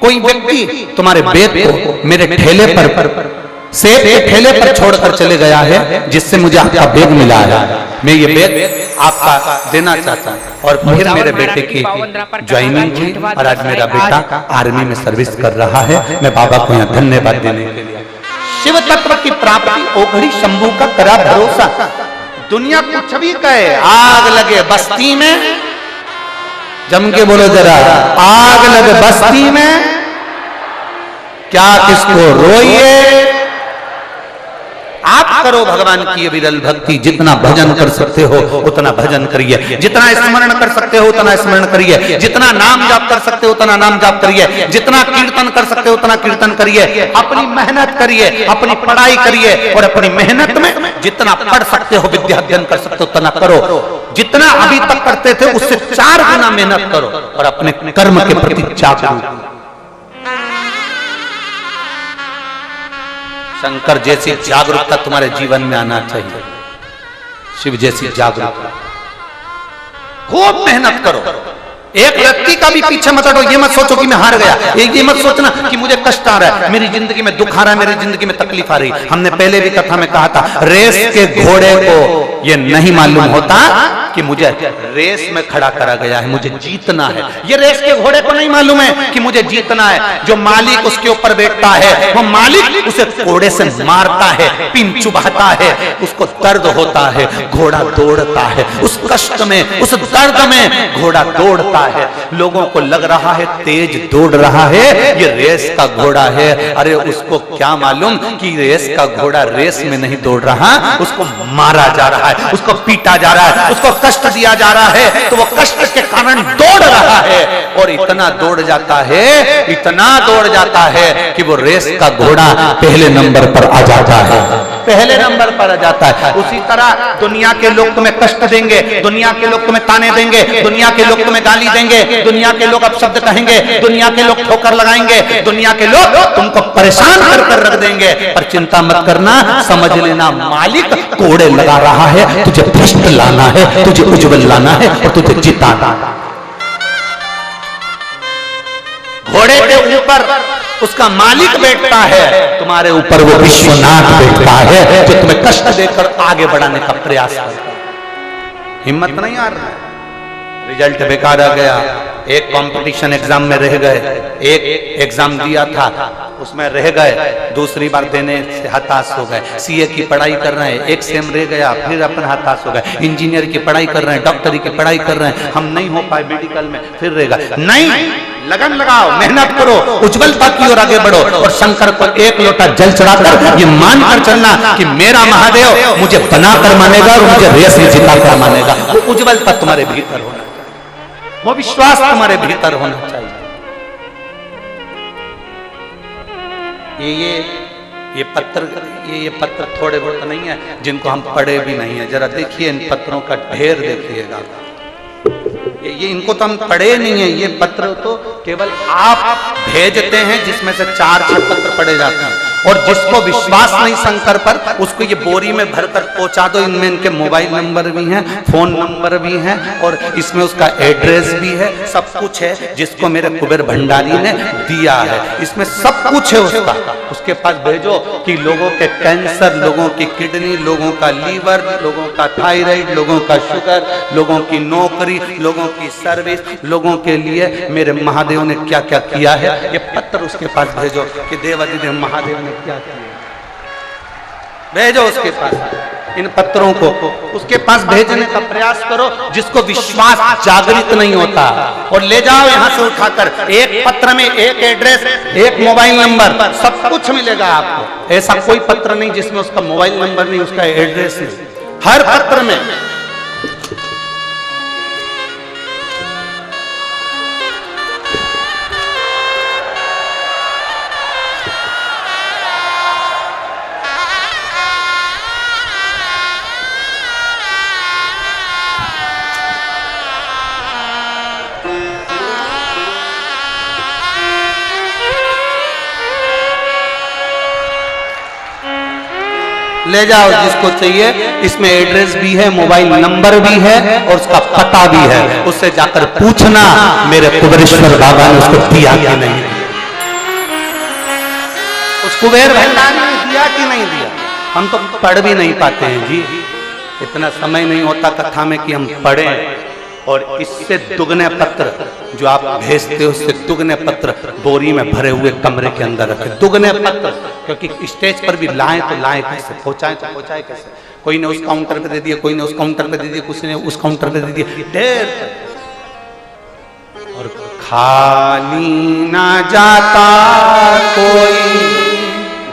कोई व्यक्ति तुम्हारे बैग को मेरे ठेले पर, सेब के ठेले पर छोड़कर चले गया है, जिससे मुझे आपका बैग मिला है। मैं ये बैग आपका देना चाहता हूं। और फिर मेरे बेटे की ज्वाइनिंग की और आज मेरा बेटा आर्मी में सर्विस कर रहा है। मैं बाबा को यहाँ धन्यवाद देने के लिए। शिव तत्व की प्राप्ति ओघड़ी शंभू का करा भरोसा। दुनिया कुछ भी कहे, आग लगे बस्ती में, जम के बोलो जरा, आग लगे बस्ती में क्या किसको रोइए। आप करो भगवान की विरल भक्ति, जितना भजन कर सकते हो उतना भजन करिए, जितना स्मरण कर सकते हो उतना स्मरण करिए, जितना नाम जाप कर सकते हो उतना नाम जाप करिए, जितना कीर्तन कर सकते हो उतना कीर्तन करिए। अपनी मेहनत करिए, अपनी पढ़ाई करिए और अपनी मेहनत में जितना पढ़ सकते हो, विद्या अध्ययन कर सकते हो उतना करो। जितना अभी तक करते थे उससे 4 गुना मेहनत करो और अपने कर्म के प्रति जागरूक। शंकर जैसी जागरूकता तुम्हारे जीवन में आना चाहिए, शिव जैसी जागरूकता। खूब मेहनत करो, एक व्यक्ति का भी पीछे मत हटो। ये मत सोचो कि मैं हार गया, ये मत सोचना कि मुझे कष्ट आ रहा है, मेरी जिंदगी में दुख आ रहा है, मेरी जिंदगी में तकलीफ आ रही। हमने पहले भी कथा में कहा था, रेस के घोड़े को ये नहीं मालूम होता कि मुझे रेस में खड़ा करा गया है, मुझे जीतना है। ये रेस के घोड़े को नहीं मालूम है कि मुझे जीतना है। जो मालिक उसके ऊपर बैठता है, वो मालिक उसे घोड़े से मारता है, पिन चुभाता है, उसको दर्द होता है, घोड़ा दौड़ता है। उस कष्ट में, उस दर्द में घोड़ा दौड़ता है। लोगों को लग रहा है तेज दौड़ रहा है, ये रेस का घोड़ा है। अरे उसको क्या मालूम कि रेस का घोड़ा रेस में नहीं दौड़ रहा, उसको मारा जा रहा है, उसको पीटा जा रहा है, उसको कष्ट दिया जा रहा है, तो वो कष्ट के कारण दौड़ रहा है। और इतना दौड़ जाता है, इतना दौड़ जाता है कि वो रेस का घोड़ा पहले नंबर पर आ जाता है। पहले नंबर पर आ जाता है। उसी तरह दुनिया के लोग तुम्हें कष्ट देंगे, दुनिया के लोग तुम्हें ताने देंगे, दुनिया के लोग तुम्हें गाली देंगे, दुनिया के लोग अपशब्द कहेंगे, दुनिया के लोग ठोकर लगाएंगे, दुनिया के लोग तुमको परेशान कर कर रख देंगे। पर चिंता मत करना, समझ लेना मालिक कोड़े लगा रहा है, तुझे भ्रष्ट लाना है, तुझे उज्जवल लाना है और तुझे जिताना। घोड़े के ऊपर उसका मालिक बैठता है, तुम्हारे ऊपर वो विश्वनाथ बैठता है जो तुम्हें कष्ट देकर आगे बढ़ाने का प्रयास करता है। हिम्मत नहीं आ रहा है, रिजल्ट बेकार आ गया, एक कंपटीशन एग्जाम में रह गए, एक एग्जाम दिया था उसमें रह गए, दूसरी बार देने से हताश हो गए। सीए की पढ़ाई कर रहे हैं, एक सेम रह गया, फिर अपन हताश हो गए। इंजीनियर की पढ़ाई कर रहे हैं, डॉक्टरी की पढ़ाई कर रहे हैं, हम नहीं हो पाए मेडिकल में, फिर रह गए। नहीं, लगन लगाओ, मेहनत करो, उज्जवलता की ओर आगे बढ़ो और शंकर को एक लोटा जल चढ़ाकर ये मानकर चलना कि मेरा महादेव मुझे बनाकर मानेगा और मुझे रेस में जिताकर मानेगा। वो उज्जवलता तुम्हारे भीतर होना चाहिए, वो विश्वास तुम्हारे भीतर होना चाहिए। ये पत्र थोड़े बहुत नहीं है जिनको हम पढ़े भी नहीं है। जरा देखिए इन पत्रों का ढेर देखिएगा, ये इनको तो हम पढ़े नहीं है। ये पत्र तो केवल आप भेजते हैं जिसमें से 4-6 पत्र पढ़े जाते हैं, और जिसको विश्वास नहीं शंकर पर उसको ये बोरी में भरकर पहुंचा दो। इनमें इनके मोबाइल नंबर भी हैं, फोन नंबर भी हैं और इसमें उसका एड्रेस भी है, सब कुछ है जिसको मेरे कुबेर भंडारी ने दिया है। इसमें सब कुछ है उसके पास भेजो कि लोगों के कैंसर, लोगों की किडनी, लोगों का लीवर, लोगों का थायराइड, लोगों का शुगर, लोगों की नौकरी, लोगों की सर्विस, लोगों के लिए मेरे महादेव ने क्या क्या किया है। ये पत्र उसके पास भेजो कि देवाधिदेव महादेव ने क्या किया, भेजो उसके पास इन पत्रों को, उसके पास भेजने का प्रयास करो। जिसको विश्वास जागृत नहीं होता, और ले जाओ यहां से उठाकर, एक पत्र में एक एड्रेस, एक मोबाइल नंबर, सब कुछ मिलेगा आपको। ऐसा कोई पत्र नहीं जिसमें उसका मोबाइल नंबर नहीं, उसका एड्रेस नहीं, हर पत्र में। ले जाओ जिसको चाहिए, इसमें एड्रेस भी है, मोबाइल नंबर भी है और उसका पता भी है। उससे जाकर पूछना मेरे कुबेरेश्वर बाबा ने उसको दिया कि नहीं, उस कुबेर भंडारी ने दिया कि नहीं दिया। हम तो पढ़ भी नहीं पाते हैं जी, इतना समय नहीं होता कथा में कि हम पढ़ें। और इससे दुगने पत्र जो आप भेजते हो, उससे दुगने पत्र बोरी में भरे हुए कमरे के अंदर रखे, दुगने पत्र। क्योंकि स्टेज पर भी लाएं तो लाएं कैसे, पहुंचाएं तो पहुंचाएं कैसे। कोई ने उस काउंटर पे दे दिया, कोई ने उस काउंटर पे दे दिया, किसी ने उस काउंटर पे दे दिया, ढेर। और खाली ना जाता कोई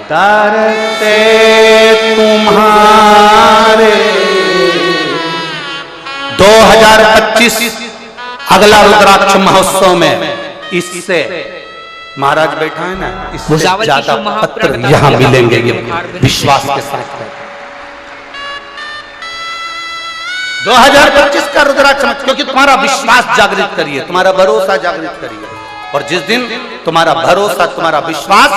दर से तुम्हारे। 2025 अगला रुद्राक्ष महोत्सव में इससे महाराज बैठा है ना, इससे ज्यादा पत्र यहां मिलेंगे, ये विश्वास के साथ। 2025 का रुद्राक्ष, क्योंकि तुम्हारा विश्वास जागृत करिए, तुम्हारा भरोसा जागृत करिए। और जिस दिन तुम्हारा भरोसा, तुम्हारा विश्वास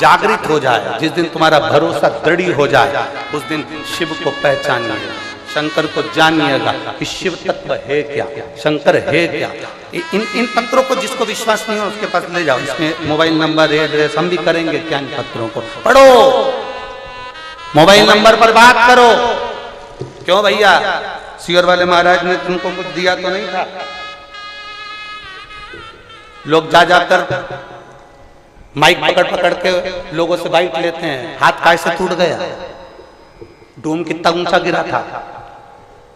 जागृत हो जाए, जिस दिन तुम्हारा भरोसा दृढ़ हो जाए, उस दिन शिव को पहचानिए, शंकर को जानिएगा कि शिव तत्व है क्या, शंकर है क्या। इन पत्रों को जिसको विश्वास नहीं हो उसके पास ले जाओ, इसमें मोबाइल नंबर, एड्रेस, हम भी करेंगे क्या, इन पत्रों को पढ़ो, मोबाइल नंबर पर बात करो। क्यों भैया, सियोर वाले महाराज ने तुमको कुछ दिया तो नहीं था? लोग जा जाकर माइक पकड़ पकड़ के लोगों से बाइट लेते हैं, हाथ कैसे टूट गया, डूम कितना ऊंचा गिरा था,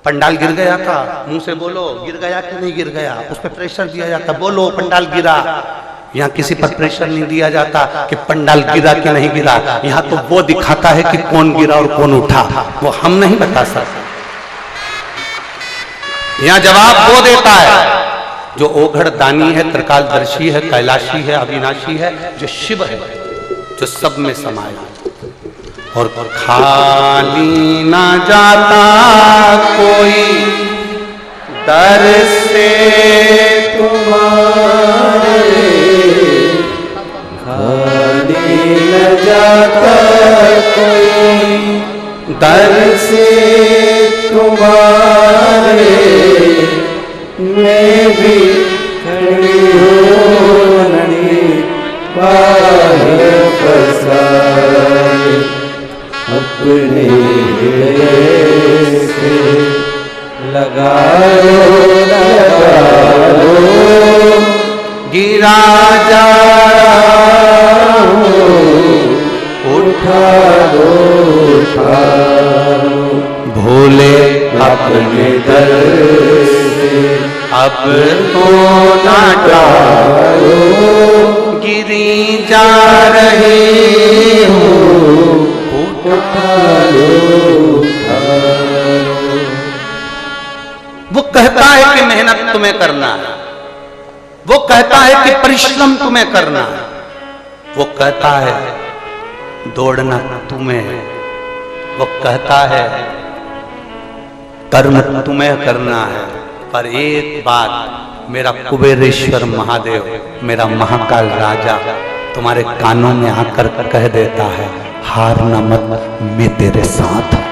पंडाल गिर गया था, मुंह से बोलो गिर गया कि नहीं गिर गया, उस पर प्रेशर दिया जाता, बोलो पंडाल गिरा। यहाँ किसी पर प्रेशर नहीं दिया जाता कि पंडाल गिरा कि नहीं गिरा, यहाँ तो वो दिखाता है कि कौन गिरा और कौन उठा, वो हम नहीं बता सकते। यहाँ जवाब वो देता है जो ओघड़ दानी है, त्रिकालदर्शी है, कैलाशी है, अविनाशी है, जो शिव है, जो सब में समाया। और खाली ना जाता कोई दर से तुम्हारे, खाली न जाता कोई दर से तुम्हारे, मैं भी खड़ी हूँ नदी बाहर पसारे, अपने हृदय से लगा लो, गिरा जा रहा हूँ, उठा लो, उठा लो, भोले अपने दर से अब तो ना टालो, गिरी जा रही हूँ, उठा लो, उठा लो। वो कहता है कि मेहनत तुम्हें करना है, वो कहता है कि परिश्रम तुम्हें करना है, वो कहता है दौड़ना तुम्हें है, वो कहता है कर्म तुम्हें करना है। पर एक बात मेरा कुबेरेश्वर महादेव, मेरा महाकाल राजा तुम्हारे कानों में आकर कह देता है, हारना मत, मैं तेरे साथ हूं,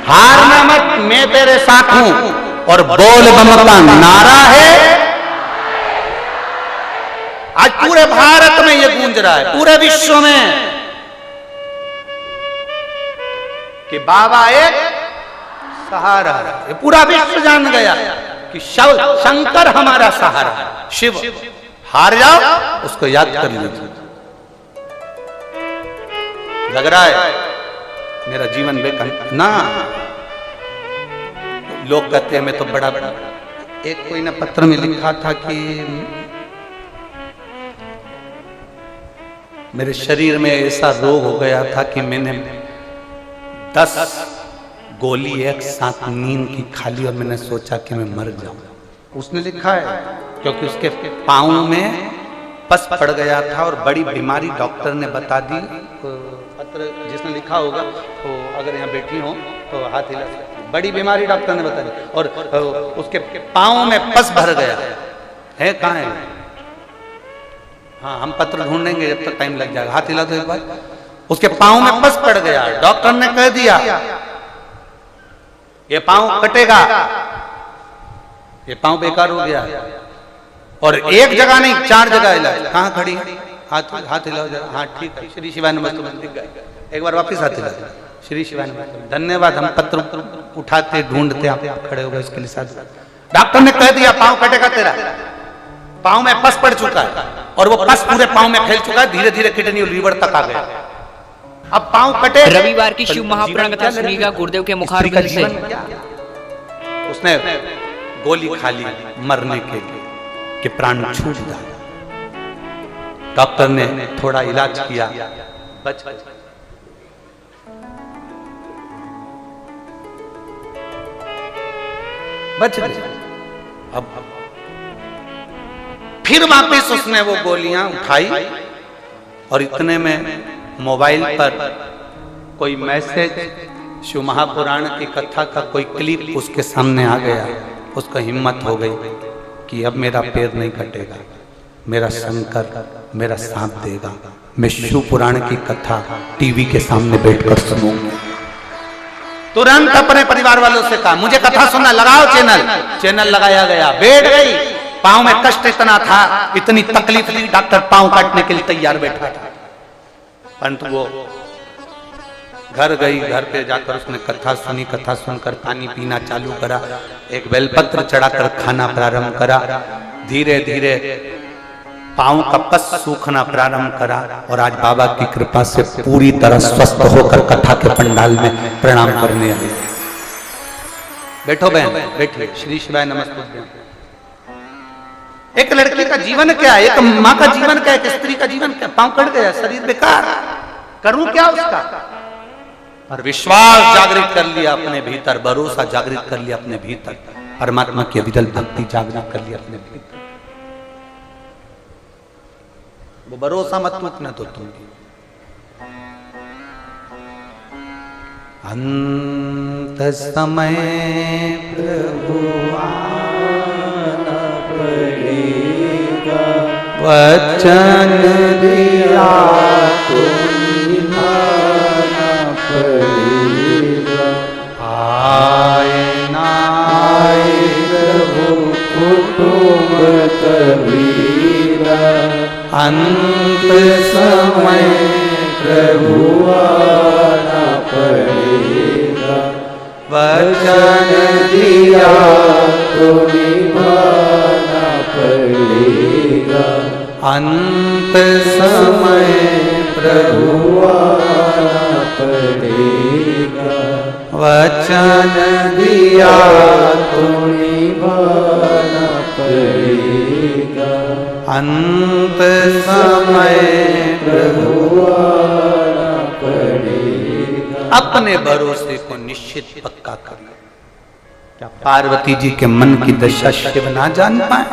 हारना मत, मैं तेरे साथ हूं। और बोल बम का नारा है, आज पूरे भारत में यह गूंज रहा है, पूरे विश्व में, कि बाबा एक सहारा है। ये पूरा विश्व जान गया कि शंकर हमारा सहारा है, शिव। हार जाओ उसको याद कर लीजिए। लग रहा है मेरा जीवन बेकार ना, लोग कहते हैं मैं तो बड़ा बड़ा। एक कोई ने पत्र में लिखा था कि मेरे शरीर में ऐसा रोग हो गया था कि मैंने 10 गोली एक साथ नींद की खा ली और मैंने सोचा कि मैं मर जाऊं। उसने लिखा है क्योंकि उसके पाँव में पस पड़ गया था और बड़ी बीमारी डॉक्टर ने बता दी। पत्र जिसने लिखा होगा तो अगर यहाँ बैठी हो तो हाथ हिला सकते। बड़ी बीमारी डॉक्टर ने बता दी और उसके पाँव में पस भर गया है। कहाँ है? हाँ, हम पत्र ढूंढेंगे, जब तक टाइम लग जाएगा। हाथ हिला तो एक बार। उसके पाँव में पस पड़ गया, डॉक्टर ने कह दिया ये पाँव कटेगा, ये पाँव बेकार हो गया। और एक जगह नहीं 4 जगह इलाज। कहाँ खड़ी? हाथ हिलाओ जरा। हाँ ठीक है, श्री शिवाय नमस्ते। एक बार वापिस हाथ हिला। श्री शिवाय नमस्ते। धन्यवाद। हम पत्र उठाते ढूंढते आप खड़े हो गए इसके लिए साथ। डॉक्टर ने कह दिया पाँव कटेगा तेरा, पाँव में पस पड़ चुका है और वो पस पूरे पाँव में फैल चुका है, धीरे धीरे किडनी और लीवर तक आ गया। अब पाँव कटे। रविवार की शिव महापुराण कथा सुनिएगा गुरुदेव के मुखारबिंद से। उसने गोली खा ली मरने के लिए कि प्राण छूट जाए। डॉक्टर ने थोड़ा इलाज किया, बच गया। अब फिर वापस उसने वो गोलियां उठाई और इतने में मोबाइल पर कोई मैसेज, शिव महापुराण की कथा का कोई क्लिप उसके सामने आ गया। उसको हिम्मत हो गई कि अब मेरा पैर नहीं कटेगा, मेरा शंकर मेरा साथ देगा। मैं शिव पुराण की कथा टीवी के सामने बैठकर सुनूंगा। तुरंत अपने परिवार वालों से कहा मुझे कथा सुनना, लगाओ चैनल लगाया गया। बैठ गई। पाँव में कष्ट इतना था, इतनी तकलीफ थी, डॉक्टर पाँव काटने के लिए तैयार बैठा था। परंतु वो घर गई, घर पे जाकर उसने कथा सुनी। कथा सुनकर पानी पीना चालू करा, एक बेलपत्र चढ़ाकर खाना प्रारंभ करा। धीरे धीरे पाँव का पस सूखना प्रारंभ करा और आज बाबा की कृपा से पूरी तरह स्वस्थ होकर कथा के पंडाल में प्रणाम करने आए। बैठो बहन, बैठिए। श्री शिवाय नमस्ते। एक लड़की का जीवन क्या है, एक माँ का जीवन क्या है, एक स्त्री का जीवन क्या? पाँव कट गया, शरीर बेकार, करूं क्या उसका? और विश्वास जागृत कर लिया अपने भीतर, भरोसा जागृत कर लिया अपने भीतर, परमात्मा की अविरल भक्ति जागृत कर लिया अपने भीतर। वो भरोसा मत टूटना तो तुम अंत समय प्रभु आना पड़ेगा, वचन दिया तो निभाना पड़ेगा। आए ना आए प्रभु कुटुंब कबीरा, अंत समय प्रभु आना पड़ेगा, वचन दिया तो निभाना पड़ेगा। अंत समय प्रभु आना पड़ेगा, वचन दिया तो निभाना पड़ेगा। अंत समय प्रभु आना पड़ेगा। अपने भरोसे को निश्चित पक्का करिए। क्या पार्वती जी के मन की दशा शिव ना जान पाए?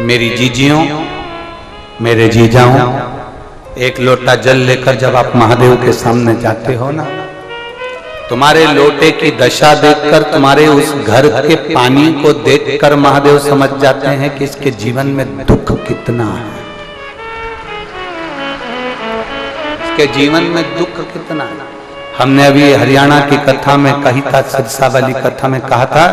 मेरी जीजियों, मेरे जीजाओं, एक लोटा जल लेकर जब आप महादेव के सामने जाते हो ना, तुम्हारे लोटे की दशा देखकर, तुम्हारे उस घर के पानी को देखकर महादेव समझ जाते हैं कि इसके जीवन में दुख कितना है, इसके जीवन में दुख कितना है। हमने अभी हरियाणा की कथा में कही था, सिरसा वाली कथा में कहा था,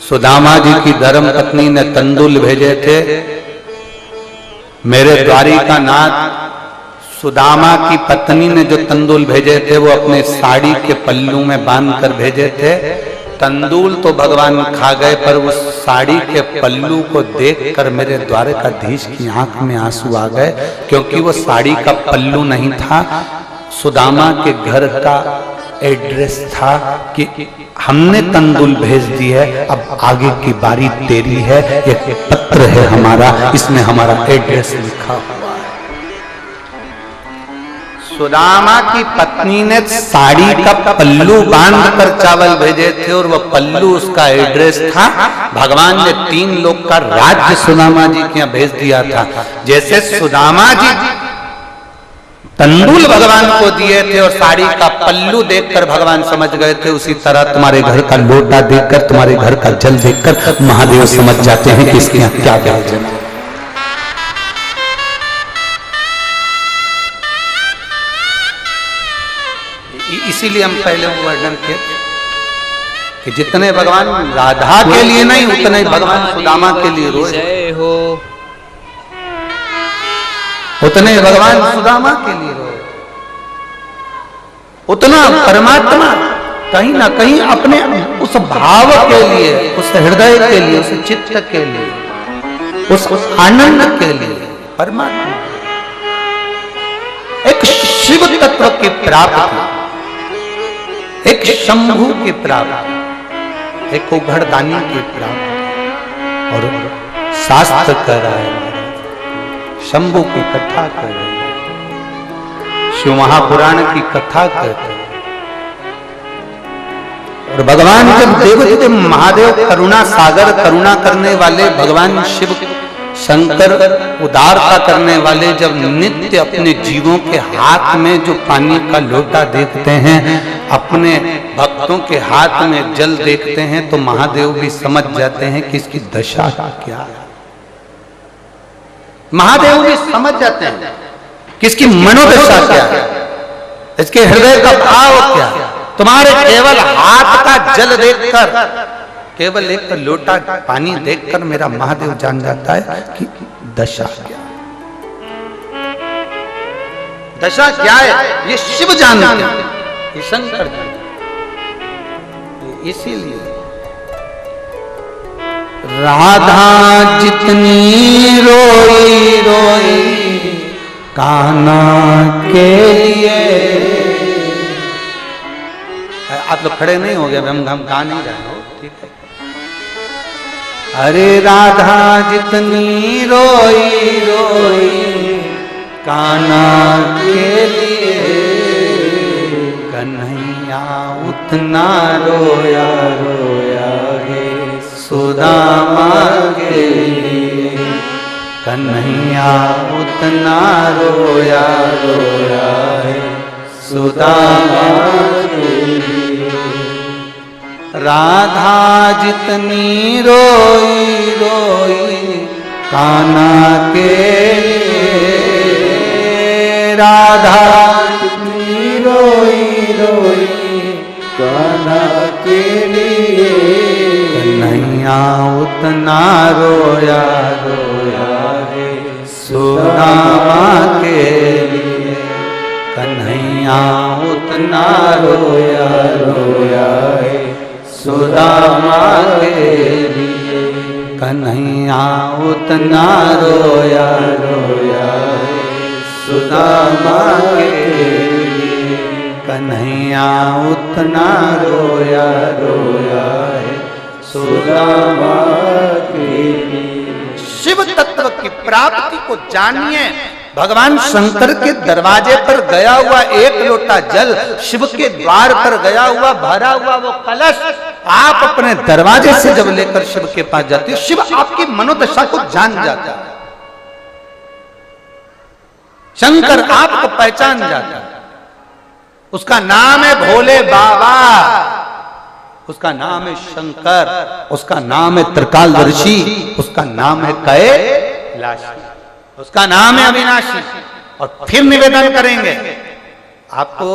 सुदामा जी की धर्म पत्नी ने तंदुल भेजे थे। मेरे द्वारिकानाथ सुदामा की पत्नी ने जो तंदुल भेजे थे वो अपने साड़ी के पल्लू में बांध कर भेजे थे। तंदूल तो भगवान खा गए, पर उस साड़ी के पल्लू को देखकर मेरे द्वारकाधीश की आंख में आंसू आ गए, क्योंकि वो साड़ी का पल्लू नहीं था, सुदामा के घर का एड्रेस था कि हमने तंदूल भेज दी है, अब आगे की बारी तेरी है, ये पत्र है हमारा, इसमें हमारा एड्रेस लिखा हुआ है। सुदामा की पत्नी ने साड़ी का पल्लू बांध कर चावल भेजे थे, और वो पल्लू उसका एड्रेस था। भगवान ने 3 लोग का राज्य सुदामा जी के यहाँ भेज दिया था। जैसे सुदामा जी तंदूल भगवान को दिए थे और साड़ी का पल्लू देखकर भगवान समझ गए थे, उसी तरह तुम्हारे घर का लोटा देखकर, तुम्हारे घर का जल देखकर महादेव समझ जाते हैं कि इसके यहाँ क्या क्या है। इसीलिए हम पहले वर्णन किए कि जितने भगवान राधा के लिए नहीं, उतने भगवान सुदामा के लिए रोए, उतने भगवान सुदामा के लिए रोए। उतना परमात्मा कहीं ना कहीं अपने उस भाव के लिए, उस हृदय के लिए, उस चित्त के लिए, उस आनंद के लिए परमात्मा एक शिव तत्व की प्राप्ति, एक शंभु की प्राप्ति, एक उघड़दानी की प्राप्ति, और शास्त्र कर रहा है, शंभु की कथा कर रहे हैं, शिव महापुराण की कथा करते हैं। और भगवान जब देखो थे महादेव करुणा सागर, करुणा करने वाले भगवान शिव शंकर उदारता करने वाले, जब नित्य अपने जीवों के हाथ में जो पानी का लोटा देखते हैं, अपने भक्तों के हाथ में जल देखते हैं, तो महादेव भी समझ जाते हैं कि इसकी दशा क्या है। महादेव भी समझ जाते हैं कि इसकी मनोदशा क्या है, इसके हृदय का भाव क्या है। तुम्हारे केवल हाथ का जल देखकर, केवल एक लोटा पानी देखकर मेरा महादेव जान जाता है कि दशा क्या है, दशा क्या है। ये शिव जानते हैं, ये शंकर जानते हैं। इसीलिए राधा जितनी रोई रोई कान्हा के लिए। आप लोग खड़े नहीं हो गए, हम गा नहीं रहे हो, ठीक है। अरे राधा जितनी रोई रोई कान्हा के लिए, कन्हैया उतना रोया रोया है सुदामा के कन्हैया उतना रोया रोया है सुदामा के लिए। राधा जितनी रोई रोई कान्हा के लिए, राधा जितनी रोई रोई कान्हा के लिए, कन्हैया उतना रोया रोया है सुदामा के लिए। कन्हैया उतना रोया रोया है सुदामा के लिए, कन्हैया उतना रोया रोया है सुदामा के लिए, कन्हैया उतना रोया रोया है सुदामा के लिए। शिव तत्व की प्राप्ति को जानिए। भगवान शंकर के दरवाजे पर गया हुआ एक लोटा जल, शिव के द्वार पर गया हुआ भरा हुआ वो कलश आप अपने दरवाजे से जब लेकर शिव के पास जाते हो, शिव आपकी मनोदशा को जान जाता है। शंकर आपको पहचान जाता है। उसका नाम है भोले बाबा, उसका नाम है शंकर, उसका नाम है त्रिकालदर्शी, उसका नाम है कैलाशी, उसका नाम है अविनाशी। और फिर निवेदन करेंगे, आपको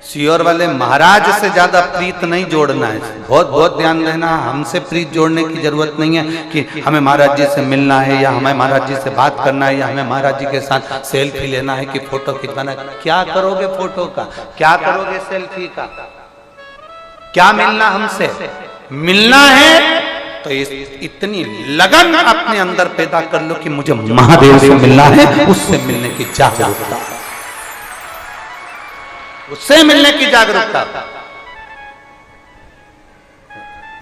सियोर वाले महाराज से ज्यादा प्रीत नहीं जोड़ना है। बहुत बहुत ध्यान देना, हमसे प्रीत जोड़ने की जरूरत नहीं है कि हमें महाराज जी से मिलना है या हमें महाराज जी से बात करना है या हमें महाराज जी के साथ सेल्फी लेना है कि फोटो खिंचवाना है। क्या करोगे फोटो का, क्या करोगे सेल्फी का, क्या मिलना हमसे? मिलना है तो इतनी लगन अपने अंदर पैदा कर लो कि मुझे महादेव से मिलना है, उससे मिलने की जागरूकता, उससे मिलने की जागरूकता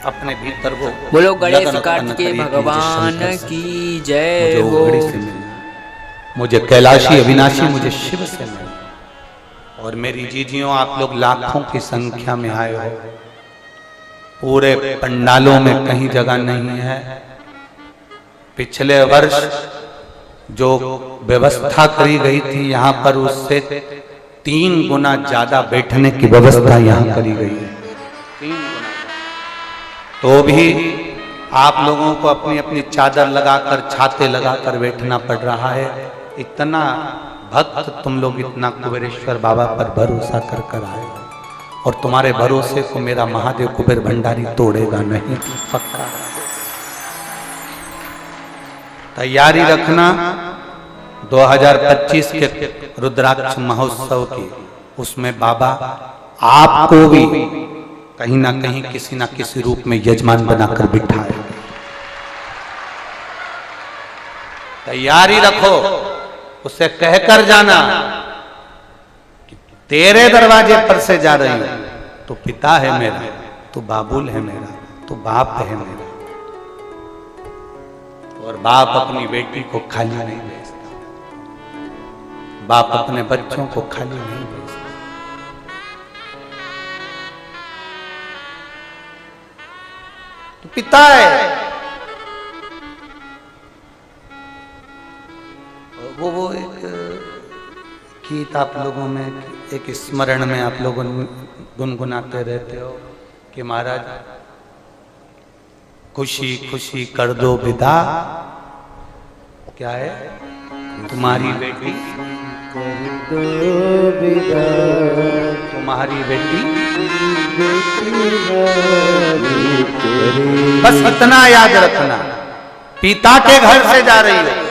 अपने भीतर वो बोलो गणेश कार्तिकेय भगवान की जय हो। मुझे कैलाशी अविनाशी, मुझे शिव से मिलना। और मेरी जीजियों, आप लोग लाखों की संख्या में आए हो, पूरे पंडालों में कहीं जगह नहीं है। पिछले वर्ष जो व्यवस्था करी गई थी यहाँ पर, उससे 3 गुना ज्यादा बैठने की व्यवस्था यहाँ करी गई है। 3 गुना। तो भी आप लोगों को अपनी अपनी चादर लगाकर, छाते लगाकर बैठना पड़ रहा है। इतना भक्त तुम लोग, इतना कुबेरेश्वर बाबा पर भरोसा कर कर आए हो, और तुम्हारे भरोसे को मेरा महादेव कुबेर भंडारी तोड़ेगा नहीं, पक्का। तैयारी रखना 2025 के रुद्राक्ष महोत्सव की, उसमें बाबा आपको भी कहीं ना कहीं किसी ना किसी रूप में यजमान बनाकर बिठाएंगे। तैयारी रखो, उससे कहकर जाना कि तेरे दरवाजे पर से जा रही हूं, तो पिता है मेरा, तो बाबुल है मेरा, तो बाप है मेरा। और बाप अपनी बेटी को खाली नहीं भेजता, बाप अपने बच्चों को खाली नहीं भेजता। तो पिता है। वो एक गीत आप लोगों में, एक स्मरण में आप लोग गुनगुनाते रहते हो कि महाराज खुशी खुशी कर दो विदा, क्या है, तुम्हारी बेटी कर दो विदा, तुम्हारी बेटी। बस इतना याद रखना, पिता के घर से जा रही हो,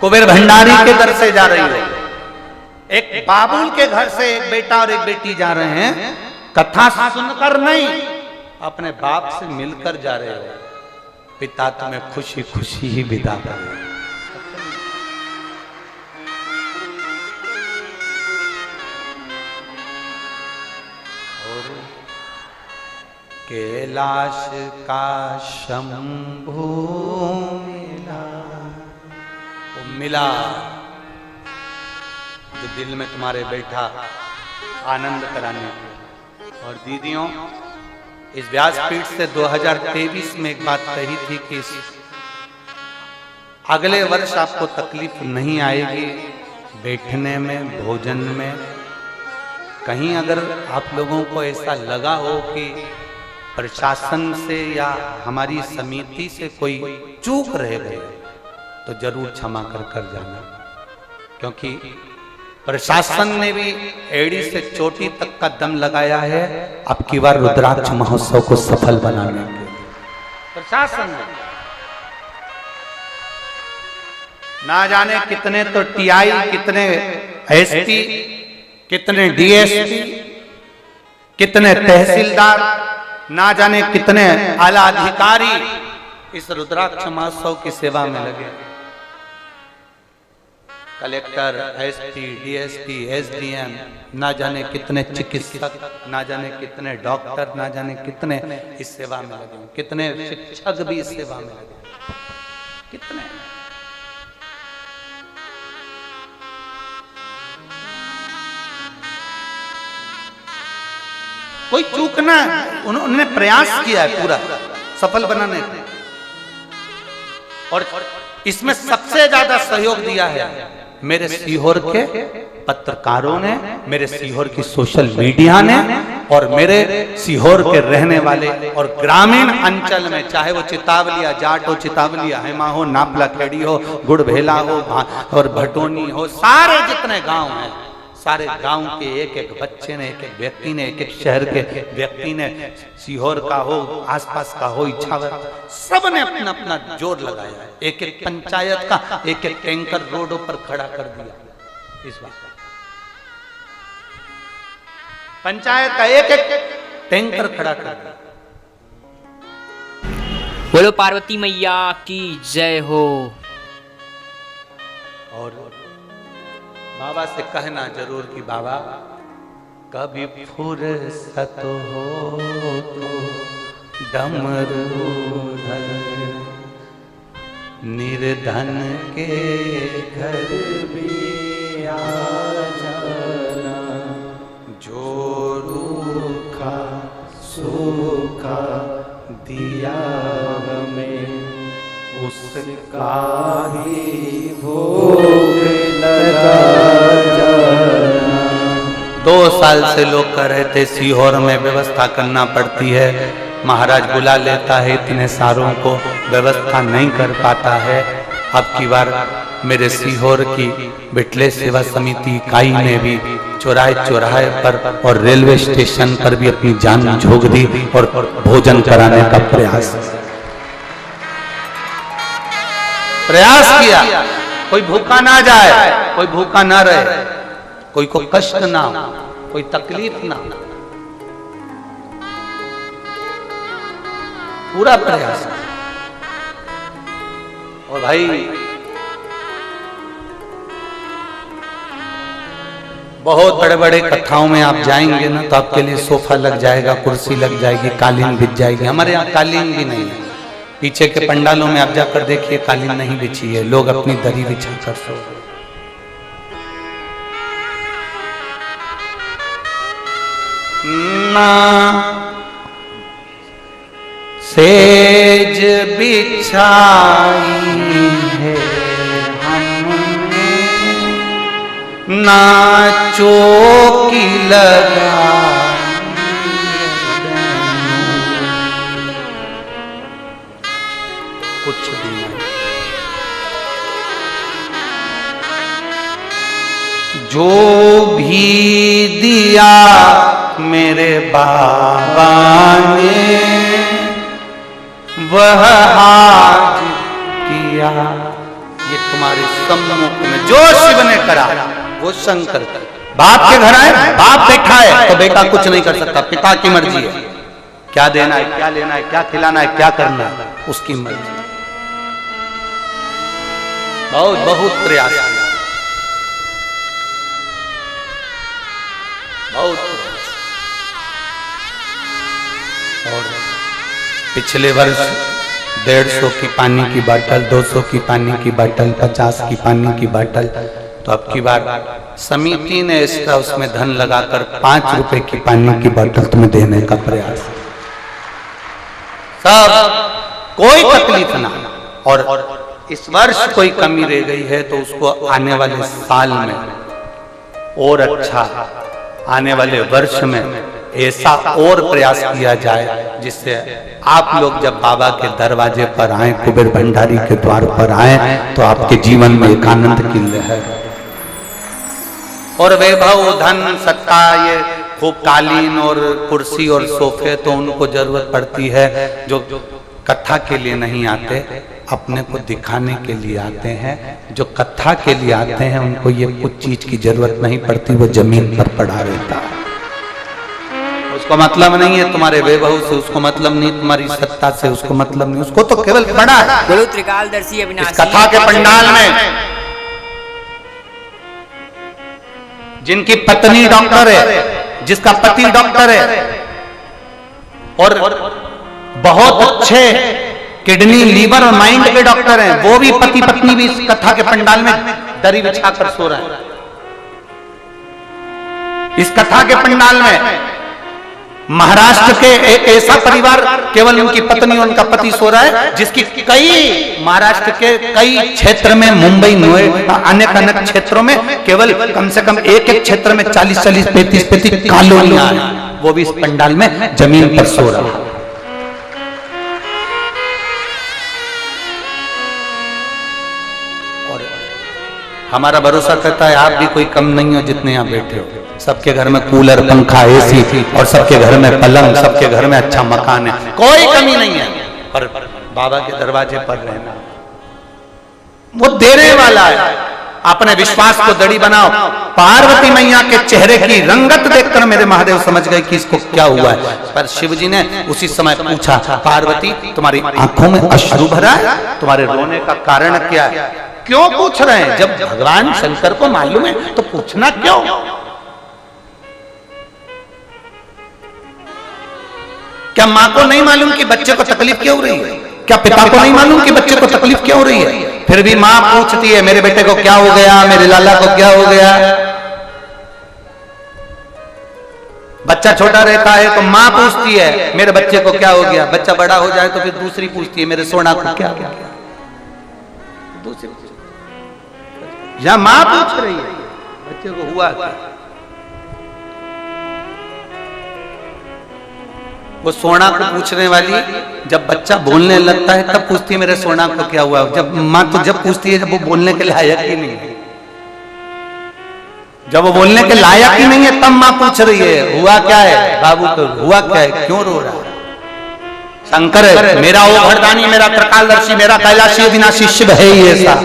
कुबेर भंडारी के घर से जा रही हो, एक बाबुल के घर से एक बेटा और एक बेटी जा रहे हैं। कथा सुनकर नहीं, अपने बाप से मिलकर जा रहे हो। पिता तुम्हें खुशी खुशी ही विदा करे। और कैलाश का शंभू मिला, जो दिल में तुम्हारे बैठा आनंद कराने। और दीदियों, इस व्यासपीठ से 2023 में एक बात कही थी कि अगले वर्ष आपको तकलीफ नहीं आएगी बैठने में, भोजन में। कहीं अगर आप लोगों को ऐसा लगा हो कि प्रशासन से या हमारी समिति से कोई चूक रह गए तो जरूर क्षमा कर जाना, क्योंकि प्रशासन ने भी एड़ी से चोटी तक का दम लगाया है अब की बार रुद्राक्ष महोत्सव को सफल बनाने के लिए। प्रशासन ने ना जाने कितने तो टीआई, कितने एसटी, कितने डीएसपी, कितने तहसीलदार, ना जाने कितने आला अधिकारी इस रुद्राक्ष महोत्सव की सेवा में लगे। कलेक्टर, एसपी, डीएसपी, एसडीएम, ना जाने कितने चिकित्सक, ना जाने कितने डॉक्टर, ना जाने कितने इस सेवा में लगे, कितने शिक्षक भी इस सेवा में लगे, कितने। कोई चूकना, उन्होंने प्रयास किया है पूरा सफल बनाने का, और इसमें सबसे ज्यादा सहयोग दिया है मेरे सीहोर के पत्रकारों ने, मेरे सीहोर की सोशल मीडिया ने, और मेरे सीहोर के रहने वाले और ग्रामीण अंचल में, चाहे वो चितावलिया जाट हो, चितावलिया हेमा हो, नापला खेड़ी हो, गुड़भेला हो और भटोनी हो, सारे जितने गांव हैं, सारे गांव के एक एक बच्चे ने, एक एक व्यक्ति ने, एक एक शहर के व्यक्ति ने, सीहोर का हो, आसपास का हो, इच्छावर, सब ने अपना अपना जोर लगाया है। एक एक पंचायत का एक एक टैंकर रोडों पर खड़ा कर दिया इस बार। पंचायत का एक एक टैंकर खड़ा कर दिया। बोलो पार्वती मैया की जय हो। और बाबा से कहना जरूर कि बाबा कभी फुर्सत हो तो डमरूधर निर्धन के घर भी आ जाना, जो रूखा सूखा दिया हमें उसका ही भोग लगा जाना। 2 साल से लोग कह रहे थे सीहोर में व्यवस्था करना पड़ती है, महाराज बुला लेता है, इतने सारों को व्यवस्था नहीं कर पाता है। अब की बार मेरे सीहोर की बिटले सेवा समिति इकाई ने भी चौराहे चौराहे पर और रेलवे स्टेशन पर भी अपनी जान झोंक दी और भोजन कराने का प्रयास किया। कोई भूखा ना जाए, कोई भूखा ना रहे, कोई को कष्ट ना हो, कोई तकलीफ ना हो, पूरा प्रयास। और भाई बहुत बड़े बड़े कथाओं में आप जाएंगे ना तो आपके लिए सोफा लग जाएगा, कुर्सी लग जाएगी, कालीन बिछ जाएगी। हमारे यहाँ कालीन भी नहीं है। पीछे के पंडालों में आप जाकर देखिए कालीन नहीं बिछी है, लोग अपनी दरी बिछा कर सो। ना सेज बिछाई है हमने, ना चौकी लगाई, कुछ भी नहीं। जो भी दिया मेरे बाबा ने वह आज किया। ये तुम्हारे सम्मुख में जो शिव ने करा वो शंकर कर। बाप के घर आए, बाप बैठा है तो बेटा कुछ नहीं कर सकता, पिता की मर्जी है। क्या देना है, क्या लेना है, क्या खिलाना है, क्या करना है, उसकी मर्जी। बहुत बहुत प्रयास किया, बहुत प्रयास। और पिछले वर्ष 150 की पानी की बोतल, 200 की पानी की बोतल, 50 की पानी की बोतल, तो अब की बार समिति ने इसका उसमें धन लगाकर 5 रुपए की पानी की बोतल तुम्हें देने का प्रयास। सब कोई तकलीफ ना। और इस वर्ष कोई कमी रह गई है तो उसको आने वाले साल में और अच्छा, आने वाले वर्ष में ऐसा और प्रयास किया जाए जिससे आप लोग जब बाबा के दरवाजे पर आए, कुबेर भंडारी के द्वार पर आए, तो आपके जीवन में एक आनंद की लहर और वैभव, धन, सत्ता, ये खूब कालीन और कुर्सी और सोफे तो उनको जरूरत पड़ती है। जो कथा के लिए नहीं आते, अपने को दिखाने के लिए आते हैं। जो कथा के लिए आते हैं उनको ये कुछ चीज की जरूरत नहीं पड़ती, वो जमीन पर पड़ा रहता है। उसको मतलब नहीं है तुम्हारे वैभव से, उसको मतलब नहीं तुम्हारी सत्ता से, उसको मतलब नहीं, उसको तो केवल बड़ा है। गुरु त्रिकालदर्शी अविनाशी इस कथा के पंडाल में जिनकी पत्नी डॉक्टर है, जिसका पति डॉक्टर है और बहुत अच्छे किडनी, लीवर और माइंड के डॉक्टर हैं, वो भी पति पत्नी भी इस कथा के पंडाल में दरी बिछाकर सो रहे हैं। इस कथा के पंडाल में महाराष्ट्र के एक ऐसा परिवार, केवल उनकी पत्नी और उनका पति सो रहा है, जिसकी कई महाराष्ट्र के कई क्षेत्र में, मुंबई, नोएडा, अनेक क्षेत्रों में केवल कम से कम एक क्षेत्र में 40-40, 35-35 कॉलोनियां हैं, वो भी इस पंडाल में जमीन पर सो रहा है। और हमारा भरोसा करता है आप भी कोई कम नहीं हो जितने यहाँ बैठे हो। सबके घर में कूलर, पंखा, एसी और सबके घर में पलंग, सबके घर में अच्छा मकान है, कोई कमी नहीं है। पर बाबा के दरवाजे पर रहना, वो देने वाला है। अपने विश्वास को दड़ी बनाओ। पार्वती मैया के चेहरे की रंगत देखकर मेरे महादेव समझ गए कि इसको क्या हुआ है। पर शिव जी ने उसी समय पूछा, पार्वती तुम्हारी आंखों में अश्रु भरा है, तुम्हारे रोने का कारण क्या है? क्यों पूछ रहे हैं? जब भगवान शंकर को मालूम है तो पूछना क्यों? क्या माँ को नहीं मालूम कि बच्चे को तकलीफ क्यों हो रही है? क्या पिता को नहीं मालूम कि बच्चे को तकलीफ क्यों हो रही है? फिर भी माँ पूछती है, मेरे बेटे को क्या हो गया, मेरे लाला को क्या हो गया। बच्चा छोटा रहता है तो माँ पूछती है मेरे बच्चे को क्या हो गया। बच्चा बड़ा हो जाए तो फिर दूसरी पूछती है मेरे सोना को क्या हो गया। दूसरी या माँ पूछ रही है बच्चे को हुआ क्या। वो सोना को पूछने वाली जब बच्चा बोलने लगता है तब पूछती है मेरे सोना को क्या हुआ। जब माँ तो जब पूछती है जब वो बोलने के लायक ही नहीं है, जब वो बोलने के लायक ही नहीं है तब माँ पूछ रही है हुआ क्या है बाबू को, हुआ क्या है, क्यों रो रहा है। शंकर है मेरा वो घरदानी, मेरा त्रिकालदर्शी, मेरा कैलाशी अविनाशी शिव है ही ऐसा।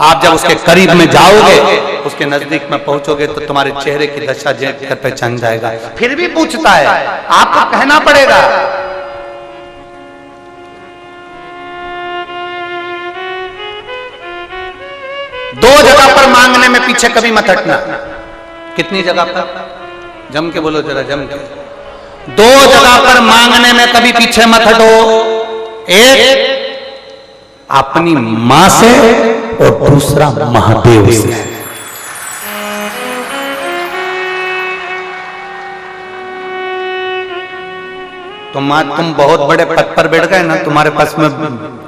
आप जब उसके करीब में जाओगे, उसके नजदीक में पहुंचोगे तो तुम्हारे चेहरे की दशा देख कर पहचान जाएगा। फिर भी पूछता है, आपको कहना पड़ेगा। दो जगह पर मांगने में पीछे कभी मत हटना। कितनी जगह पर? जम के बोलो जरा, जम के। दो जगह पर मांगने में कभी पीछे मत हटो। एक अपनी मां से और दूसरा महादेव से। तो मां तुम बहुत बड़े पद पर बैठ गए ना, तुम्हारे पास में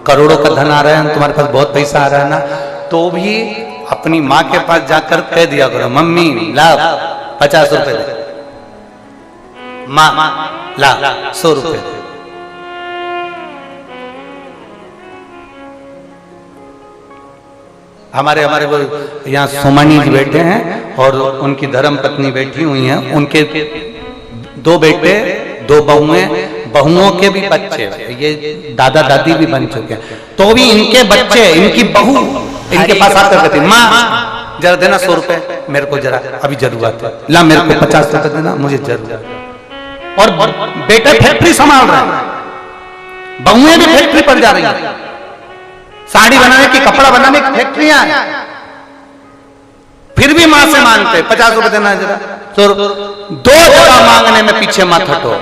करोड़ों का धन आ रहा है, तुम्हारे पास बहुत पैसा आ रहा है ना, तो भी अपनी मां के पास जाकर कह दिया करो मम्मी ला 50 रुपए दे, मां ला 100 रुपए दे। हमारे वो यहाँ सोमानी जी बैठे हैं और उनकी धर्म पत्नी बैठी हुई हैं। उनके 2 बेटे 2 बहुएं, बहुओं के भी बच्चे, ये दादा दादी भी बन चुके हैं, तो भी इनके बच्चे, इनकी बहू इनके पास आकर कहती माँ जरा देना 100 रुपए मेरे को, जरा अभी जरूरत है, ला मेरे को 50 रुपए देना, मुझे जरूरत। और बेटे फैक्ट्री संभाल रहे हैं, बहुएं भी फैक्ट्री पर जा रही हैं, साड़ी बनाने की, कपड़ा बनाने की फैक्ट्रियां हैं, फिर भी मां से मांगते 50 रुपए देना जरा। तो 2 जगह मांगने में पीछे मत हटो।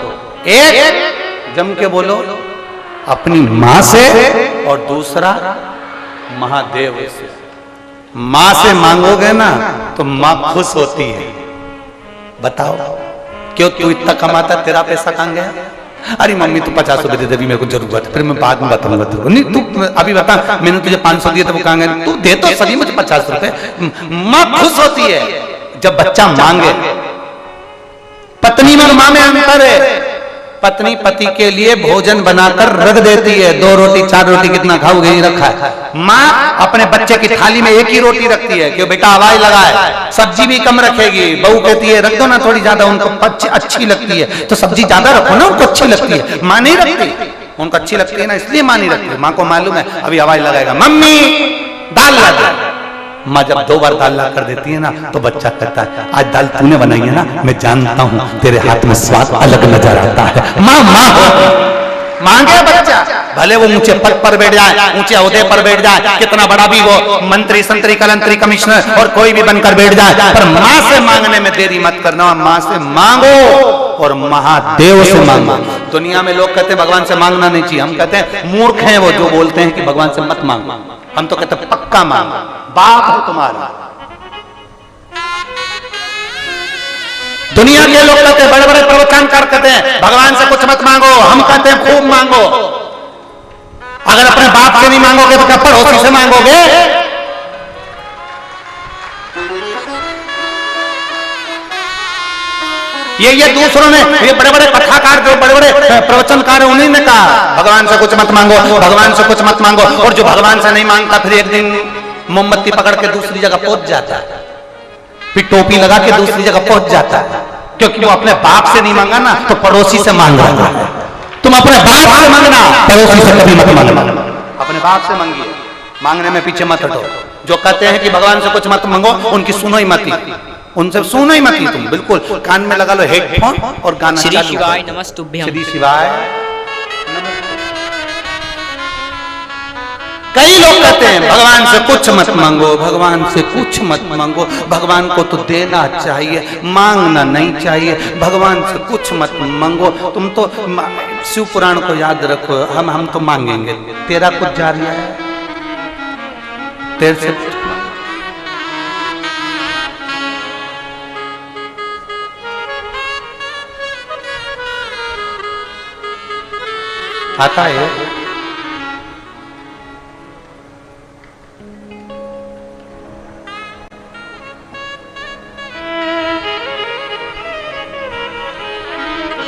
एक जम के बोलो अपनी मां से और दूसरा महादेव से। मां से मांगोगे ना तो मां खुश होती है। बताओ क्यों? तू इतना कमाता, तेरा पैसा कहां गया? अरे मम्मी तू 50 रुपए दे दे, अभी मेरे को जरूरत है, फिर मैं बाद में बताऊंगा तेरे को। नहीं तू अभी बता, मैंने तुझे 500 दिए तो वो कहांगे, तू दे तो सभी मुझे 50 रुपए। माँ खुश होती है जब बच्चा मांगे। पत्नी और माँ में अंतर है। पत्नी पति के लिए भोजन बनाकर रख देती है, 2 रोटी 4 रोटी कितना खाओगे, ही रखा है। माँ अपने बच्चे की थाली में एक ही रोटी रखती है कि बेटा हवाई लगाए, सब्जी भी कम रखेगी। बहू कहती है रख दो ना थोड़ी ज्यादा, उनको अच्छी लगती है तो सब्जी ज्यादा रखो ना, उनको अच्छी लगती है। माँ नहीं रखती, उनको अच्छी लगती है ना, इसलिए माँ नहीं रखती। माँ को मालूम है अभी हवाई लगाएगा, मम्मी दाल ला दे। माँ जब 2 बार दाल ला कर देती है ना तो बच्चा कहता है आज दाल तूने बनाई है ना, मैं जानता हूँ तेरे हाथ में स्वाद अलग नजर आता है। माँ माँ मांगे बच्चा, भले वो ऊंचे पद पर बैठ जाए, ऊंचे ओहदे पर बैठ जाए, कितना बड़ा भी वो मंत्री संतरी कलंतरी कमिश्नर और कोई भी बनकर बैठ जाए, पर माँ से मांगने में देरी मत करना। माँ से मांगो और महादेव से मांगो। दुनिया में लोग कहते हैं भगवान से मांगना नहीं चाहिए, हम कहते हैं मूर्ख हैं वो जो बोलते हैं कि भगवान से मत मांगो। हम तो कहते हैं पक्का मांगो, बाप है तुम्हारा। दुनिया के लोग कहते हैं, बड़े बड़े प्रवचनकार कहते हैं भगवान से कुछ मत मांगो, हम कहते हैं खूब मांगो। अगर अपने बाप से नहीं मांगोगे तो क्या पड़ोसी से मांगोगे? ये दूसरों ने, ये बड़े बड़े कथाकार जो बड़े बड़े प्रवचनकार उन्हीं ने कहा भगवान से कुछ मत मांगो, भगवान से कुछ मत मांगो। और जो भगवान से नहीं मांगता फिर एक दिन मोमबत्ती पकड़ के दूसरी जगह पहुंच जाता है, फिर टोपी लगा के दूसरी जगह पहुंच जाता है, क्योंकि वो अपने बाप से नहीं मांगा ना तो पड़ोसी से मांग रहा है। तुम अपने बाप से मांगना, पड़ोसी से कभी मत मांगना। अपने बाप से मांगिए, मांगने में पीछे मत हटो। जो कहते हैं कि भगवान से कुछ मत मांगो, उनकी सुनो ही मत, उनसे सुनो ही मत। तुम बिल्कुल कान में लगा लो हेडफोन और गाना श्री शिवाय नमस्तुभ्यं। श्री शिवाय। कई लोग कहते हैं भगवान से कुछ मत मांगो, भगवान से कुछ मत मांगो, भगवान को तो देना चाहिए, मांगना नहीं चाहिए। भगवान से कुछ मत मांगो। तुम तो शिव पुराण को याद रखो, हम तो मांगेंगे, तेरा कुछ जारी है, तेरे से आता है।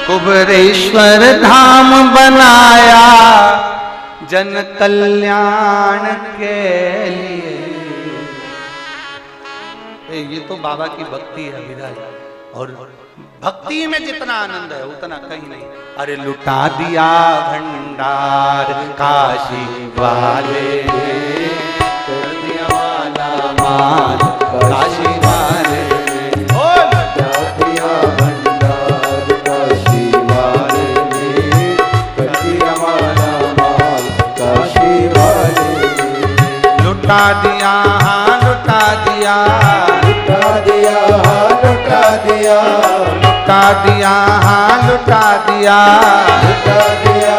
कुबेरेश्वर धाम बनाया जन कल्याण के लिए। ये तो बाबा की भक्ति है विराज, और भक्ति में जितना आनंद है उतना कहीं नहीं। अरे लुटा दिया भंडार काशी वाले, कर दिया माला माल काशी वाले, लुटा दिया भंडार काशी वाले, कर दिया माला माल काशी वाले। लुटा दिया हाँ लुटा दिया, लुटा दिया लुटा दिया, लुटा दिया हाँ लुटा दिया, लुटा दिया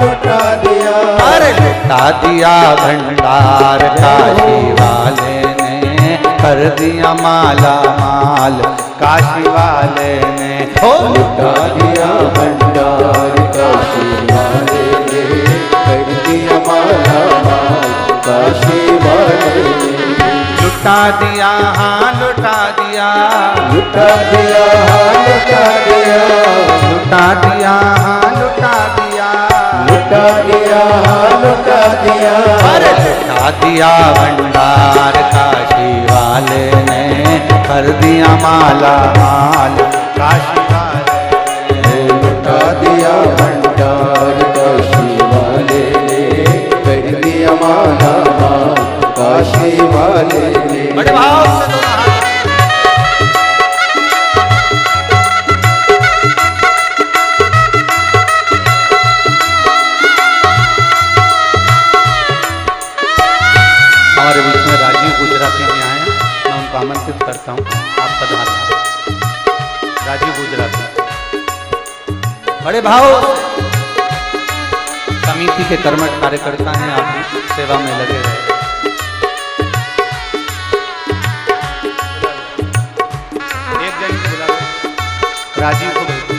लुटा दिया। अरे लुटा दिया भंडार काशी वाले ने, कर दिया माला माल काशी वाले ने। हो लुटा दिया भंडार काशी वाले ने, कर दिया माला माल काशी वाले ने। लुटा दिया हाँ लुटा दिया, लुटा दिया लुटा दिया, लुटा दिया हाँ लुटा दिया, लुटा दिया लुटा दिया। अरे लुटा दिया भंडार काशी वाले ने, कर दिया माला माल काशी वाले ने। लुटा दिया भंडार काशी वाले ने, कर दिया माला माल काशी वाले ने। बड़े भाव से दोनों हाथ। हमारे बीच में राजीव गुजराती जी आए हैं, मैं उनको आमंत्रित करता हूँ, आप पधारें। राजीव गुजराती बड़े भाव, समिति के कर्मठ कार्यकर्ता हैं, आप भी सेवा में लगे रहे। एक जन को बुला, राजीव को भेजो।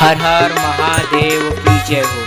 हर हर महादेव की जय हो।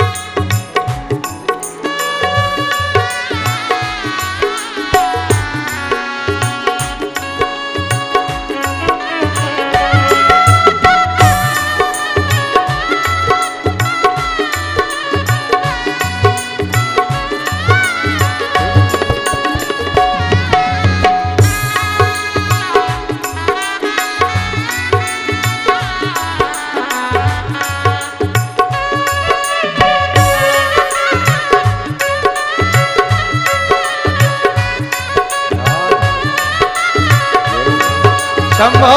शंभो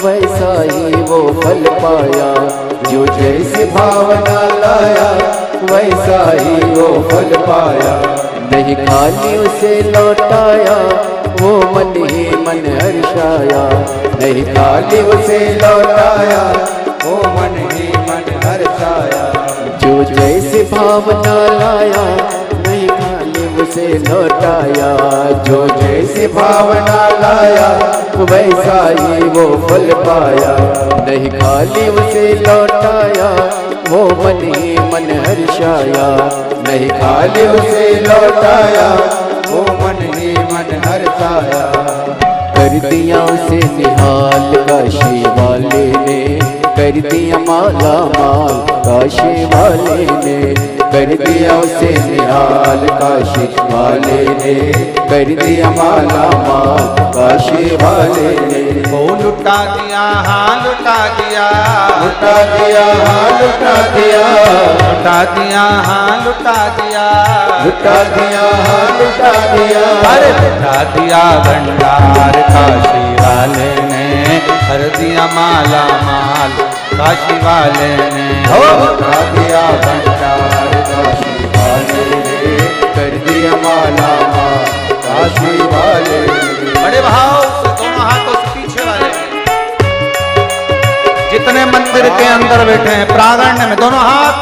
वैसा ही वो फल पाया, जो जैसी भावना लाया वैसा ही वो फल पाया। नहीं खाली उसे लौटाया वो मन ही मन हर्षाया, नहीं खाली उसे लौटाया वो मन ही मन हर्षाया। जो जैसी भावना लाया नहीं खाली उसे लौटाया, जो जैसी भावना लाया वैसा ही वो फल पाया। नहीं खाली उसे लौटाया वो मन ही मन हर्षाया, नहीं खाली उसे लौटाया वो मन ही मन हर्षाया। कर दिया उसे निहाल काशी वाले ने, कर दिया माला माल काशी वाले ने, कर दिया उसे निहाल काशी वाले ने, कर दिया माला माल काशी वाले ने। वो लुटा दिया हाँ लुटा दिया, लुटा दिया हाँ लुटा दिया, लुटा दिया हाँ लुटा दिया, लुटा दिया हाँ लुटा दिया। अरे लुटा दिया भंडार काशी वाले ने, कर दिया माला माल काशी वाले ने। लुटा दिया भंडार काशी वाले ने, कर दिया माला माल काशी वाले ने। बड़े भाव से दोनों हाथों से पीछे वाले जितने मंदिर के अंदर बैठे हैं प्रांगण में दोनों हाथ